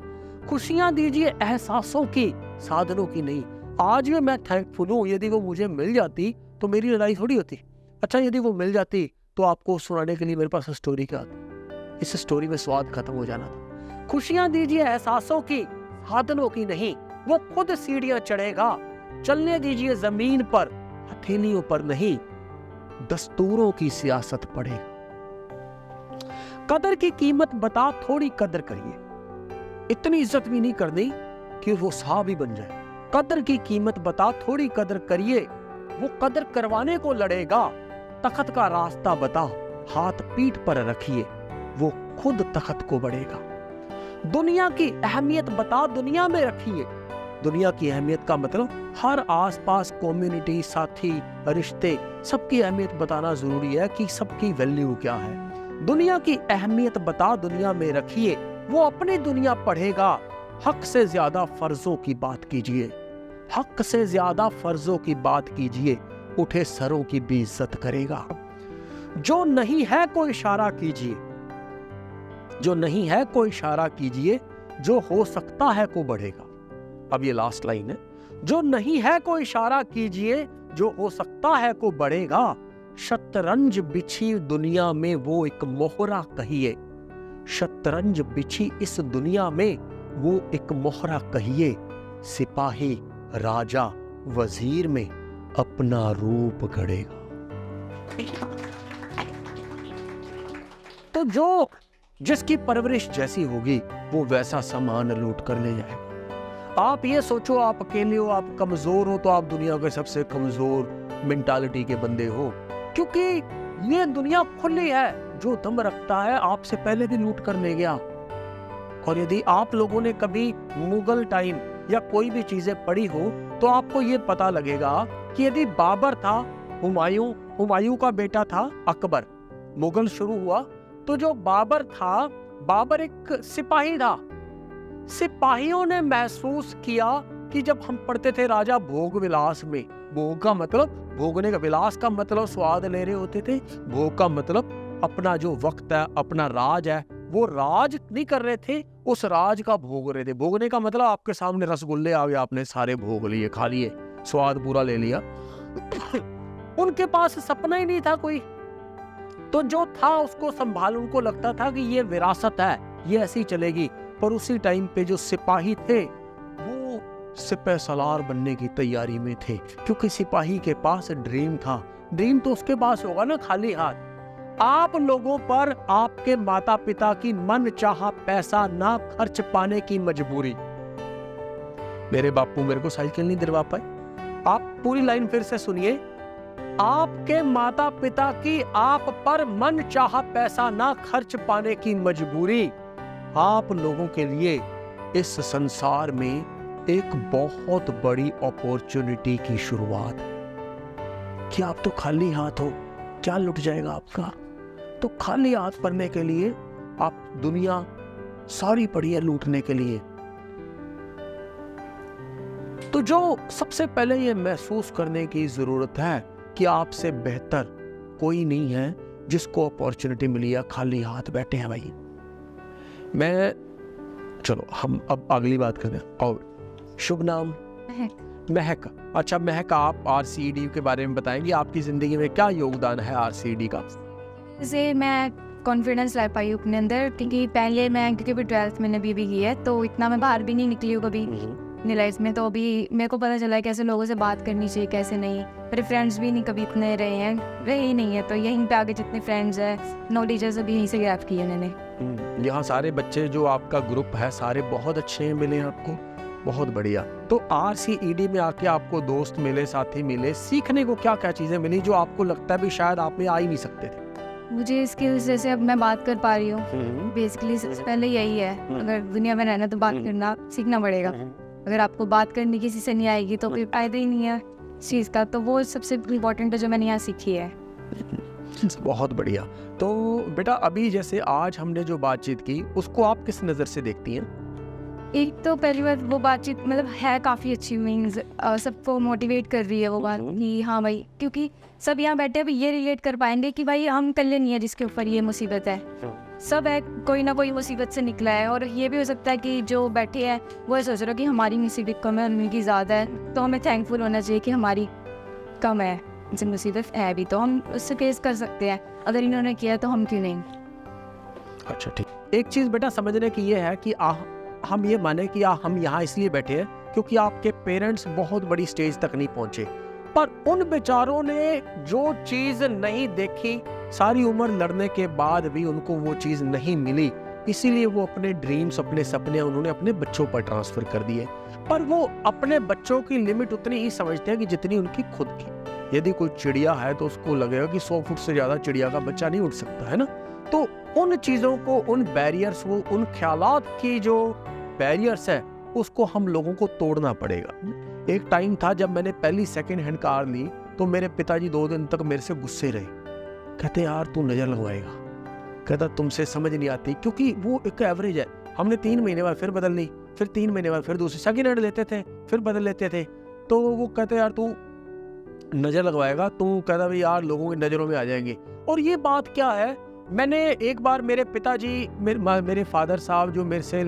खुशियां दीजिए एहसासों की, साधनों की नहीं। आज भी मैं थैंकफुल हूँ, यदि वो मुझे मिल जाती तो मेरी लड़ाई थोड़ी होती। अच्छा यदि वो मिल जाती तो आपको सुनाने के लिए मेरे पास स्टोरी क्या आती, इस स्टोरी में स्वाद खत्म हो जाना था। खुशियां दीजिए एहसासों की, साधनों की नहीं। वो खुद सीढ़ियां चढ़ेगा, चलने दीजिए जमीन पर, हथेलियों पर नहीं। दस्तूरों की सियासत पड़ेगा। कदर की कीमत बता, थोड़ी कदर करिए। इतनी इज्जत भी नहीं करनी कि वो साहब ही बन जाए। कदर की कीमत बता, थोड़ी कदर करिए। वो कदर करवाने को लड़ेगा। तखत का रास्ता बता, हाथ पीठ पर रखिए। वो खुद तखत को बढ़ेगा। दुनिया की अहमियत बता, दुनिया में रखिए। दुनिया की अहमियत का मतलब हर आसपास कम्युनिटी, साथी, रिश्ते, सबकी अहमियत बताना जरूरी है कि सबकी वैल्यू क्या है। दुनिया की अहमियत बता, दुनिया में रखिए। वो अपनी दुनिया पढ़ेगा। हक से ज्यादा फर्जों की बात कीजिए। हक से ज्यादा फर्जों की बात कीजिए। उठे सरों की भी इज्जत करेगा। जो नहीं है कोई इशारा कीजिए। जो नहीं है कोई इशारा कीजिए। जो हो सकता है को बढ़ेगा। अब ये लास्ट लाइन है। जो नहीं है कोई इशारा कीजिए। जो हो सकता है को बढ़ेगा। शतरंज बिछी दुनिया में वो एक मोहरा कहिए। शतरंज बिछी इस दुनिया में वो एक मोहरा कहिए। सिपाही, राजा, वजीर में अपना रूप गढ़ेगा। तो जो जिसकी परवरिश जैसी होगी वो वैसा सामान लूट कर ले जाएगा। आप ये सोचो आप अकेले हो, आप कमजोर हो, तो आप दुनिया के सबसे कमजोर मेंटालिटी के बंदे हो, क्योंकि ये दुनिया खुली है। जो दम रखता है आपसे पहले भी लूट कर ले गया। और यदि आप लोगों ने कभी मुगल टाइम या कोई भी चीजें पढ़ी हो तो आपको ये पता लगेगा कि यदि बाबर था, हुमायूं का बेटा था अकबर, मुगल शुरू हुआ तो जो बाबर था, बाबर एक सिपाही था। सिपाहियों ने महसूस किया कि जब हम पढ़ते थे राजा भोग विलास में, भोग का मतलब भोगने का, विलास का मतलब स्वाद ले रहे होते थे, भोग का मतलब अपना जो वक्त है, अपना राज है, वो राज नहीं कर रहे थे, उस राज का भोग रहे थे। भोगने का मतलब आपके सामने रसगुल्ले आ गए, आपने सारे भोग लिए, खा लिए, स्वाद पूरा ले लिया। उनके पास सपना ही नहीं था कोई, तो जो था उसको संभाल, उनको लगता था कि ये विरासत है, ये ऐसी चलेगी। पर उसी टाइम पे जो सिपाही थे वो सिपह सलार बनने की तैयारी में थे, क्योंकि सिपाही के पास ड्रीम था। ड्रीम तो उसके पास होगा ना खाली हाथ। आप लोगों पर आपके माता पिता की मन चाहा पैसा ना खर्च पाने की मजबूरी। मेरे बापू मेरे को साइकिल नहीं दिलवा पाए। आप पूरी लाइन फिर से सुनिए। आपके माता पिता की आप पर मन चाहा पैसा ना खर्च पाने की मजबूरी आप लोगों के लिए इस संसार में एक बहुत बड़ी अपॉर्चुनिटी की शुरुआत है। कि आप तो खाली हाथ हो, क्या लुट जाएगा आपका? तो खाली हाथ पड़ने के लिए आप दुनिया सारी पड़ी है लूटने के लिए। तो जो सबसे पहले ये महसूस करने की जरूरत है कि आपसे बेहतर कोई नहीं है जिसको अपॉर्चुनिटी मिली है, खाली हाथ बैठे हैं भाई। मैं चलो हम अब अगली बात करते हैं। और शुभ नाम? महक। अच्छा महक, आप आरसीईडी के बारे में बताएंगे, आपकी ज़िंदगी में क्या योगदान है आरसीईडी का? से मैं कॉन्फिडेंस ला पाई अपने अंदर, क्योंकि पहले मैं क्योंकि 12th मैंने अभी भी की है, तो इतना मैं बाहर भी नहीं निकली हूँ कभी अपनी लाइफ में। तो अभी मेरे को पता चला है कैसे लोगों से बात करनी चाहिए, कैसे नहीं। मेरे फ्रेंड्स भी नहीं कभी इतने रहे ही नहीं है, तो यहीं पे आगे जितने फ्रेंड्स हैं, नॉलेज है, सभी यहीं से ग्रैब किए मैंने। यहाँ सारे बच्चे जो आपका ग्रुप है सारे बहुत अच्छे मिले आपको, बहुत बढ़िया। तो आरसीईडी में आके आपको दोस्त मिले, साथी मिले, सीखने को क्या क्या चीज़ें मिली जो आपको लगता है भी शायद आप में आ ही नहीं सकते थे? मुझे स्किल्स जैसे अब मैं बात कर पा रही हूँ, बेसिकली सबसे पहले यही है, अगर दुनिया में रहना तो बात करना सीखना पड़ेगा। अगर आपको बात करनी किसी से नहीं आएगी तो कोई फायदा ही नहीं है इस चीज़ का। तो वो सबसे इम्पोर्टेंट है जो मैंने यहाँ सीखी है। बहुत बढ़िया। तो बेटा अभी जैसे आज हमने जो बातचीत की उसको आप किस नज़र से देखती हैं? एक तो पहली बात वो बातचीत मतलब है काफ़ी अच्छी, मीन्स सबको मोटिवेट कर रही है वो बात कि हाँ भाई, क्योंकि सब यहाँ बैठे अभी ये रिलेट कर पाएंगे कि भाई हम कल्ले नहीं है जिसके ऊपर ये मुसीबत है, सब है कोई ना कोई मुसीबत से निकला है। और ये भी हो सकता है कि जो बैठे हैं वो ये सोच रहे हो कि हमारी मुसीबत कम है उनकी ज़्यादा है, तो हमें थैंकफुल होना चाहिए कि हमारी कम है, जिन मुसीबत है भी तो हम उससे फेस कर सकते हैं। अगर इन्होंने किया तो हम क्यों नहीं। अच्छा ठीक। एक चीज़ बेटा समझने की ये है कि हम ये माने कि हम यहाँ इसलिए बैठे हैं क्योंकि आपके पेरेंट्स बहुत बड़ी स्टेज तक नहीं पहुँचे, पर उन बेचारों ने जो चीज़ नहीं देखी, सारी उम्र लड़ने के बाद भी उनको वो चीज़ नहीं मिली, इसीलिए वो अपने ड्रीम्स, अपने सपने उन्होंने अपने बच्चों पर ट्रांसफ़र कर दिए। पर वो अपने बच्चों की लिमिट उतनी ही समझते हैं कि जितनी उनकी खुद की। यदि कोई चिड़िया है तो उसको लगेगा कि 100 फुट से ज़्यादा चिड़िया का बच्चा नहीं उड़ सकता, है ना। तो उन चीज़ों को, उन बैरियर्स को, उन ख्यालात की जो बैरियर्स है उसको हम लोगों को तोड़ना पड़ेगा। एक टाइम था जब मैंने पहली सेकंड हैंड कार ली तो मेरे पिताजी 2 दिन तक मेरे से गुस्से रहे, कहते यार तू नज़र लगवाएगा, कहता तुमसे समझ नहीं आती, क्योंकि वो एक एवरेज है। हमने 3 महीने बाद फिर बदल ली, फिर 3 महीने बाद फिर दूसरी सेकंड हैंड लेते थे, फिर बदल लेते थे। तो वो कहते यार तू नज़र लगवाएगा, तू कहता भाई यार लोगों की नज़रों में आ जाएंगे। और ये बात क्या है, मैंने एक बार मेरे पिताजी, मेरे फादर साहब जो मेरे से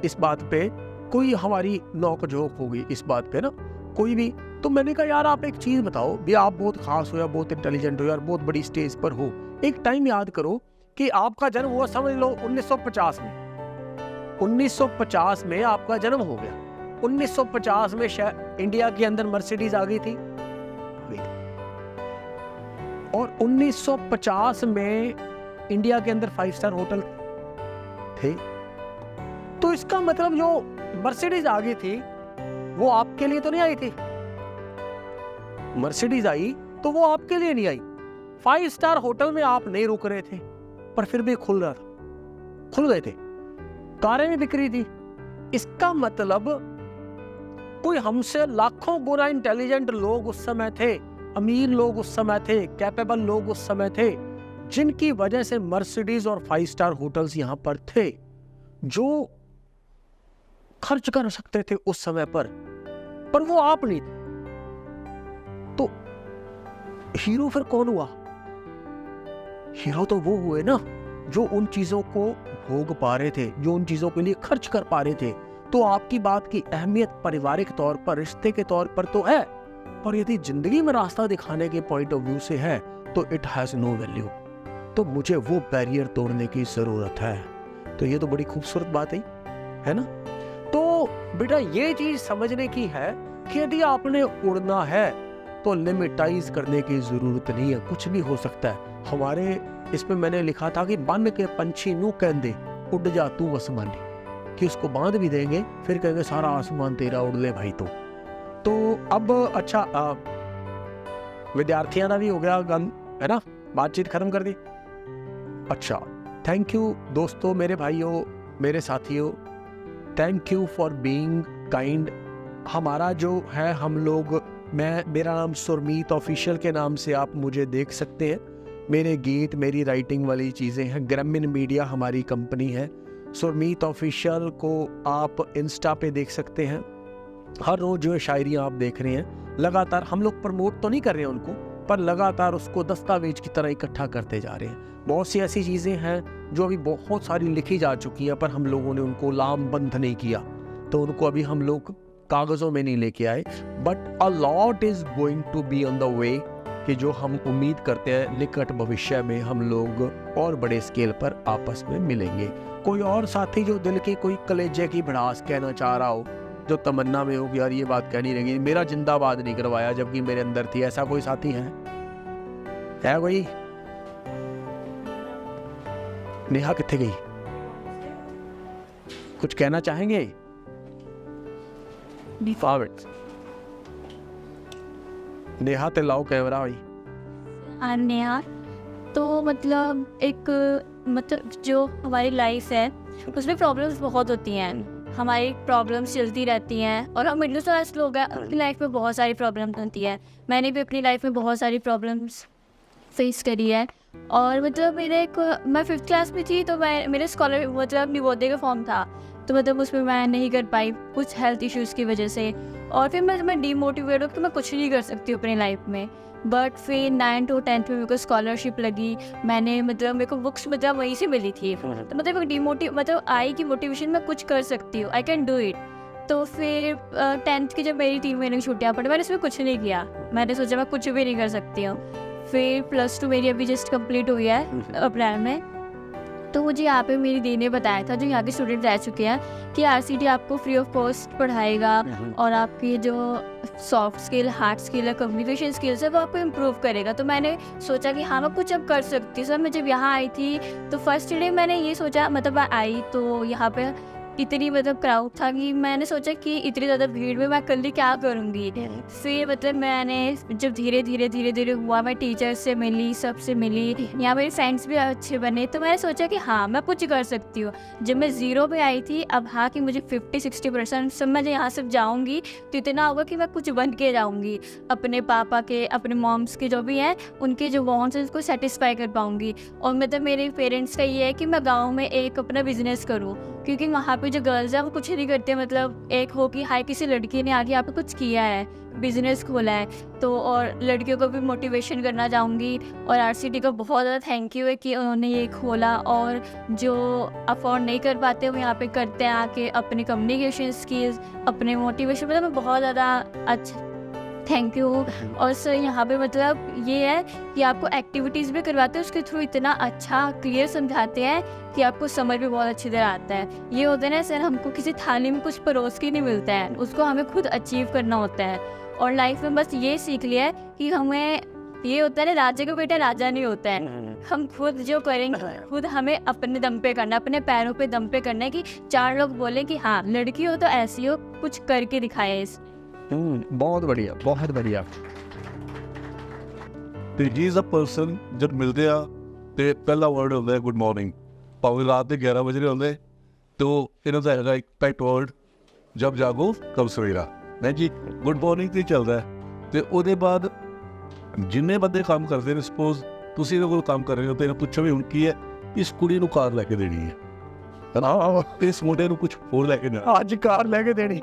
इस बात पे कोई हमारी नोक झोंक होगी इस बात पे ना, कोई भी, तो मैंने कहा यार आप एक चीज़ बताओ भी, आप बहुत खास हो या बहुत इंटेलिजेंट हो यार, बहुत बड़ी स्टेज पर हो, एक टाइम याद करो कि आपका जन्म हुआ समझ लो 1950 में। 1950 में आपका जन्म हो गया। 1950 में शायद इंडिया के अंदर मर्सिडीज आ गई थी, और 1950 में इंडिया के अंदर 5 स्टार होटल थे। तो इसका मतलब जो मर्सिडीज आ गई थी वो आपके लिए तो नहीं आई थी। मर्सिडीज आई तो वो आपके लिए नहीं आई। 5 स्टार होटल में आप नहीं रुक रहे थे, पर फिर भी खुल रहा था, खुल गए थे, कारें भी बिक रही थी। इसका मतलब कोई हमसे लाखों गुना इंटेलिजेंट लोग उस समय थे, अमीर लोग उस समय थे, कैपेबल लोग उस समय थे, जिनकी वजह से मर्सिडीज और 5 स्टार होटल्स यहां पर थे, जो खर्च कर सकते थे उस समय पर वो आप नहीं थे। तो हीरो फिर कौन हुआ? हीरो तो वो हुए ना जो उन चीजों को भोग पा रहे थे, जो उन चीजों के लिए खर्च कर पा रहे थे। तो आपकी बात की अहमियत पारिवारिक तौर पर, रिश्ते के तौर पर तो है, पर यदि जिंदगी में रास्ता दिखाने के पॉइंट ऑफ व्यू से है तो इट हैज नो वैल्यू। तो मुझे वो बैरियर तोड़ने की जरूरत है। तो ये तो बड़ी खूबसूरत बात है ना। तो बेटा ये चीज समझने की है कि यदि आपने उड़ना है तो लिमिटाइज करने की जरूरत नहीं है, कुछ भी हो सकता है। हमारे इसमें मैंने लिखा था कि बन के पंछी नू कहंदे उड़ जा तू आसमानी, कि उसको बांध भी देंगे फिर कहेंगे सारा आसमान तेरा, उड़ ले भाई। तो अब अच्छा विद्यार्थियों का भी हो गया गन, है ना, बातचीत खत्म कर दी। अच्छा थैंक यू दोस्तों, मेरे भाइयों, मेरे साथियों, thank you for being kind. हमारा जो है हम लोग, मेरा नाम सुरमीत ऑफिशियल के नाम से आप मुझे देख सकते हैं। मेरे गीत, मेरी राइटिंग वाली चीज़ें हैं। ग्रामीण मीडिया हमारी कंपनी है। सुरमीत ऑफिशियल को आप इंस्टा पे देख सकते हैं। हर रोज़ जो है शायरियाँ आप देख रहे हैं। लगातार हम लोग प्रमोट तो नहीं कर रहे हैं उनको, पर लगातार उसको दस्तावेज की तरह इकट्ठा करते जा रहे हैं। बहुत सी ऐसी चीज़ें हैं जो अभी बहुत सारी लिखी जा चुकी हैं, पर हम लोगों ने उनको लामबंद नहीं किया, तो उनको अभी हम लोग कागज़ों में नहीं लेके आए। But a lot is going to be on the way, कि जो हम उम्मीद करते हैं निकट भविष्य में हम लोग और बड़े स्केल पर आपस में मिलेंगे। कोई और साथी जो दिल की कोई कलेजे की भड़ास कहना चाह रहा हो, जो तमन्ना में हो कि यार ये बात कहनी रहेगी, मेरा जिंदाबाद नहीं करवाया जबकि मेरे अंदर थी, ऐसा कोई साथी है कोई? नेहा कितने गई? कुछ कहना चाहेंगे? नेहा ते लाओ कैमरा भाई। नेहा, तो मतलब जो हमारी लाइफ है उसमें प्रॉब्लम्स बहुत होती हैं, हमारी प्रॉब्लम्स चलती रहती हैं, और हम मिडिल क्लास लोग हैं, अपनी लाइफ में बहुत सारी प्रॉब्लम्स होती है। मैंने भी अपनी लाइफ में बहुत सारी प्रॉब्लम्स फेस करी है। और मतलब मैं 5th क्लास में थी, तो मेरे स्कॉलर मतलब नवोदय का फॉर्म था, तो मतलब उसमें मैं नहीं कर पाई कुछ हेल्थ इश्यूज़ की वजह से, और फिर मैं डीमोटिवेट हो तो मैं कुछ नहीं कर सकती अपनी लाइफ में। बट फिर 9th to 10th में मेरे को स्कॉलरशिप लगी, मेरे को बुक्स मतलब वहीं से मिली थी, तो मतलब आई कि मोटिवेशन मैं कुछ कर सकती हूँ, आई कैन डू इट। तो फिर 10th की जब मेरी 3 महीने की छुट्टियाँ पड़ी, मैंने इसमें कुछ नहीं किया, मैंने सोचा मैं कुछ भी नहीं कर सकती हूँ। फिर +2 मेरी अभी जस्ट कंप्लीट हुई है अप्रैल में, तो मुझे यहाँ पे मेरी दी ने बताया था, जो यहाँ के स्टूडेंट रह चुके हैं, कि RCT आपको फ्री ऑफ कॉस्ट पढ़ाएगा, और आपकी जो सॉफ्ट स्किल, हार्ड स्किल है, कम्युनिकेशन स्किल्स है, वो आपको इम्प्रूव करेगा। तो मैंने सोचा कि हाँ मैं कुछ अब कर सकती हूँ। सर मैं जब यहाँ आई थी तो फर्स्ट डे मैंने ये सोचा, मतलब मैं आई तो यहाँ पे इतनी क्राउड था कि मैंने सोचा कि इतनी ज़्यादा भीड़ में मैं कल क्या करूँगी। फिर मैंने जब धीरे धीरे हुआ, मैं टीचर से मिली, सबसे मिली, यहाँ मेरे फ्रेंड्स भी अच्छे बने, तो मैंने सोचा कि हाँ मैं कुछ कर सकती हूँ। जब मैं 0 पे आई थी, अब हाँ कि मुझे 50-60% सब मैं यहाँ से जाऊँगी तो इतना होगा कि मैं कुछ बन के जाऊँगी, अपने पापा के, अपने मॉम्स के जो भी हैं उनके जो वांट्स हैं उसको सेटिस्फाई कर पाऊँगी। और मतलब मेरे पेरेंट्स का ये है कि मैं गाँव में एक अपना बिजनेस करूँ, क्योंकि वहाँ पे जो गर्ल्स हैं वो कुछ नहीं करते, मतलब एक हो कि हाई किसी लड़की ने आगे यहाँ पे कुछ किया है, बिजनेस खोला है, तो और लड़कियों को भी मोटिवेशन करना चाहूँगी। और RCT का बहुत ज़्यादा थैंक यू है कि उन्होंने ये खोला, और जो अफोर्ड नहीं कर पाते वो यहाँ पे करते हैं आके, अपनी कम्युनिकेशन स्किल्स, अपने मोटिवेशन, मतलब मैं बहुत ज़्यादा अच्छा थैंक यू। और सर यहाँ पे मतलब ये है कि आपको एक्टिविटीज़ भी करवाते हैं, उसके थ्रू इतना अच्छा क्लियर समझाते हैं कि आपको समझ भी बहुत अच्छी तरह आता है। ये होता है ना सर, हमको किसी थाली में कुछ परोस के नहीं मिलता है, उसको हमें खुद अचीव करना होता है। और लाइफ में बस ये सीख लिया है कि हमें ये होता है ना, राजा का बेटा राजा नहीं होता है, हम खुद जो करेंगे खुद हमें अपने दम पे करना, अपने पैरों पे दम पे करना है, कि 4 लोग बोलें कि हाँ लड़की हो तो ऐसी हो, कुछ करके दिखाए। बहुत बढ़िया, बहुत बढ़िया। ਤੇ ਜੀ ਇਜ਼ ਅ ਪਰਸਨ ਜਦ ਮਿਲਦੇ ਆ ਤੇ ਪਹਿਲਾ ਵਰਡ ਹੁੰਦਾ ਹੈ ਗੁੱਡ ਮਾਰਨਿੰਗ, ਭਾਵੇਂ ਰਾਤ ਦੇ 11 ਵਜੇ ਹੁੰਦੇ, ਤੇ ਇਹਨਾਂ ਦਾ ਹੈਗਾ ਇੱਕ ਪੈਟ ਵਰਡ, ਜਬ ਜਾਗੋ ਕਬ ਸਵੇਰਾ, ਨਹੀਂ ਜੀ ਗੁੱਡ ਮਾਰਨਿੰਗ ਤੇ ਚੱਲਦਾ ਹੈ। ਤੇ ਉਹਦੇ ਬਾਅਦ ਜਿੰਨੇ ਬੰਦੇ ਕੰਮ ਕਰਦੇ ਨੇ, ਸਪੋਜ਼ ਤੁਸੀਂ ਇਹਦੇ ਕੋਲ ਕੰਮ ਕਰ ਰਹੇ ਹੋ ਤੇ ਇਹਨੂੰ ਪੁੱਛੋ ਵੀ ਹੁਣ ਕੀ ਹੈ, ਇਸ ਕੁੜੀ ਨੂੰ ਕਾਰ ਲੈ ਕੇ ਦੇਣੀ ਹੈ, ਹਨਾ, ਇਸ ਮੁੰਡੇ ਨੂੰ ਕੁਝ ਹੋਰ ਲੈ ਕੇ ਦੇਣਾ, ਅੱਜ ਕਾਰ ਲੈ ਕੇ ਦੇਣੀ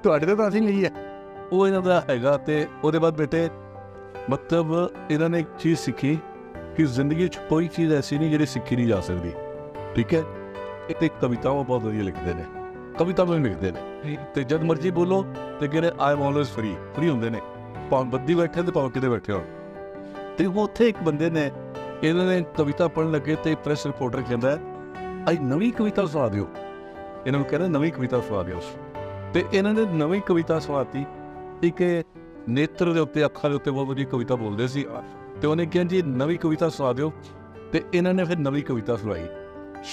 ਤੁਹਾਡੇ ਤਾਂ ਅਸੀਂ ਲਈ ਹੈ। ਉਹ ਇਹਨਾਂ ਦਾ ਹੈਗਾ। ਤੇ ਉਹਦੇ ਬਾਅਦ ਬੇਟੇ ਮਤਲਬ ਇਹਨਾਂ ਨੇ ਇੱਕ ਚੀਜ਼ ਸਿੱਖੀ ਕਿ ਜ਼ਿੰਦਗੀ 'ਚ ਕੋਈ ਚੀਜ਼ ਐਸੀ ਨਹੀਂ ਜਿਹੜੀ ਸਿੱਖੀ ਨਹੀਂ ਜਾ ਸਕਦੀ, ਠੀਕ ਹੈ। ਇਹ ਤੇ ਕਵਿਤਾਵਾਂ ਬਹੁਤ ਵਧੀਆ ਲਿਖਦੇ ਨੇ, ਕਵਿਤਾਵਾਂ ਵੀ ਲਿਖਦੇ ਨੇ, ਤੇ ਜਦ ਮਰਜ਼ੀ ਬੋਲੋ ਤੇ ਕਹਿੰਦੇ ਆਈ ਐਮ ਆਲਵੇਜ਼ ਫਰੀ ਹੁੰਦੇ ਨੇ, ਭਾਵੇਂ ਬੱਦੀ ਬੈਠੇ ਤੇ ਭਾਵੇਂ ਕਿਤੇ ਬੈਠੇ ਹੋਣ। ਤੇ ਉਹ ਉੱਥੇ ਇੱਕ ਬੰਦੇ ਨੇ, ਇਹਨਾਂ ਨੇ ਕਵਿਤਾ ਪੜ੍ਹਨ ਲੱਗੇ ਤੇ ਪ੍ਰੈਸ ਰਿਪੋਰਟਰ ਕਹਿੰਦਾ ਅੱਜ ਨਵੀਂ ਕਵਿਤਾ ਸੁਣਾ ਦਿਓ, ਇਹਨਾਂ ਨੂੰ ਕਹਿੰਦਾ ਨਵੀਂ ਕਵਿਤਾ ਸੁਣਾ ਦਿਓ। ਤੇ ਇਹਨਾਂ ਨੇ ਨਵੀਂ ਕਵਿਤਾ ਸੁਣਾਤੀ, ਇੱਕ ਨੇਤਰ ਦੇ ਉੱਤੇ, ਅੱਖਾਂ ਦੇ ਉੱਤੇ ਬਹੁਤ ਵਧੀਆ ਕਵਿਤਾ ਬੋਲਦੇ ਸੀ, ਤੇ ਉਹਨੇ ਕਿਹਾ ਜੀ ਨਵੀਂ ਕਵਿਤਾ ਸੁਣਾ ਦਿਓ। ਤੇ ਇਹਨਾਂ ਨੇ ਫਿਰ ਨਵੀਂ ਕਵਿਤਾ ਸੁਣਾਈ।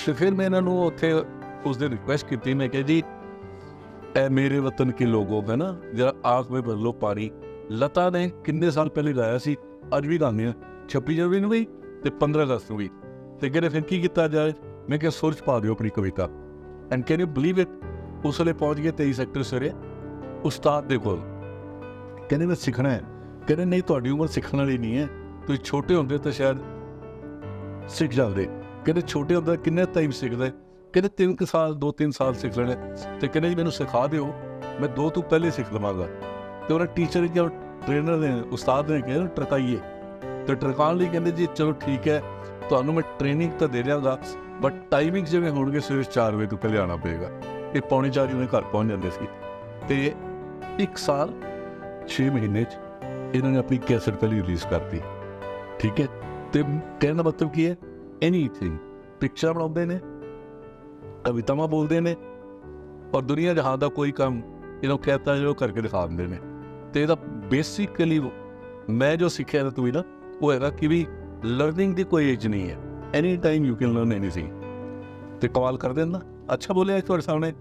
ਤੇ ਫਿਰ ਮੈਂ ਇਹਨਾਂ ਨੂੰ ਉੱਥੇ ਉਸ ਦਿਨ ਰਿਕੁਐਸਟ ਕੀਤੀ, ਮੈਂ ਕਿਹਾ ਜੀ ਐ ਮੇਰੇ ਵਤਨ ਕੇ ਲੋਗੋ ਹੈ ਨਾ, ਜਰਾ ਆਂਖ ਮੇ ਭਰ ਲੋ ਪਾਣੀ, ਲਤਾ ਨੇ ਕਿੰਨੇ ਸਾਲ ਪਹਿਲੇ ਗਾਇਆ ਸੀ, ਅੱਜ ਵੀ ਗਾਉਂਦੇ ਆ, 26 ਜਨਵਰੀ ਨੂੰ ਵੀ ਤੇ 15 ਅਗਸਤ ਨੂੰ ਵੀ। ਤੇ ਕਹਿੰਦੇ ਫਿਰ ਕੀ ਕੀਤਾ ਜਾਏ, ਮੈਂ ਕਿਹਾ ਸੁਰ 'ਚ ਪਾ ਦਿਓ ਆਪਣੀ ਕਵਿਤਾ। And can you believe it, ਉਸ ਵੇਲੇ ਪਹੁੰਚ ਗਏ 23 ਸੈਕਟਰ ਸਵੇਰੇ ਉਸਤਾਦ ਦੇ ਕੋਲ, ਕਹਿੰਦੇ ਮੈਂ ਸਿੱਖਣਾ ਹੈ। ਕਹਿੰਦੇ ਨਹੀਂ ਤੁਹਾਡੀ ਉਮਰ ਸਿੱਖਣ ਵਾਲੀ ਨਹੀਂ ਹੈ, ਤੁਸੀਂ ਛੋਟੇ ਹੁੰਦੇ ਤਾਂ ਸ਼ਾਇਦ ਸਿੱਖ ਜਾਂਦੇ। ਕਹਿੰਦੇ ਛੋਟੇ ਹੁੰਦੇ ਕਿੰਨੇ ਟਾਈਮ ਸਿੱਖਦੇ, ਕਹਿੰਦੇ 3 ਸਾਲ 2-3 ਸਾਲ ਸਿੱਖ ਲੈਣੇ। ਤੇ ਕਹਿੰਦੇ ਜੀ ਮੈਨੂੰ ਸਿਖਾ ਦਿਓ, ਮੈਂ 2 ਤੋਂ ਪਹਿਲੇ ਸਿੱਖ ਲਵਾਂਗਾ। ਤੇ ਉਹਨਾਂ ਟੀਚਰ ਜਾਂ ਟ੍ਰੇਨਰ ਨੇ, ਉਸਤਾਦ ਨੇ ਕਿਹਾ ਟਰਕਾਈਏ, ਤੇ ਟਰਕਾਉਣ ਲਈ ਕਹਿੰਦੇ ਜੀ ਚਲੋ ਠੀਕ ਹੈ, ਤੁਹਾਨੂੰ ਮੈਂ ਟ੍ਰੇਨਿੰਗ ਤਾਂ ਦੇ ਦਿਆਂਗਾ, ਬਟ ਟਾਈਮਿੰਗ ਜਿਵੇਂ ਹੋਣਗੇ ਸਵੇਰੇ 4 ਵਜੇ ਤੋਂ ਪਹਿਲੇ ਆਉਣਾ ਪਏਗਾ। ਇਹ ਪੌਣੇ 4 ਵਜੇ ਘਰ ਪਹੁੰਚ ਜਾਂਦੇ ਸੀ। ਤੇ 1 ਸਾਲ 6 ਮਹੀਨੇ 'ਚ ਇਹਨਾਂ ਨੇ ਆਪਣੀ ਕੈਸਟ ਪਹਿਲੀ ਰਿਲੀਜ਼ ਕਰਤੀ, ਠੀਕ ਹੈ। ਤੇ ਕਹਿਣ ਦਾ ਮਤਲਬ ਕੀ ਹੈ, ਐਨੀਥਿੰਗ, ਪਿਕਚਰ ਬਣਾਉਂਦੇ ਨੇ, ਕਵਿਤਾਵਾਂ ਬੋਲਦੇ ਨੇ, ਔਰ ਦੁਨੀਆ ਜਹਾਂ ਦਾ ਕੋਈ ਕੰਮ ਇਹਨੂੰ ਕਹਿਤਾ ਜੋ ਕਰਕੇ ਦਿਖਾ ਦਿੰਦੇ ਨੇ। ਤੇ ਇਹਦਾ ਬੇਸਿਕਲੀ ਮੈਂ ਜੋ ਸਿੱਖਿਆ ਤਾਂ ਤੂੰ ਨਾ ਉਹ ਹੈਗਾ ਕਿ ਵੀ ਲਰਨਿੰਗ ਦੀ ਕੋਈ ਏਜ ਨਹੀਂ ਹੈ, any time you can learn anything. ਤੇ ਕਮਾਲ ਕਰਦੇ ਨੇ ਨਾ, ਅੱਛਾ ਬੋਲਿਆ ਤੁਹਾਡੇ ਸਾਹਮਣੇ,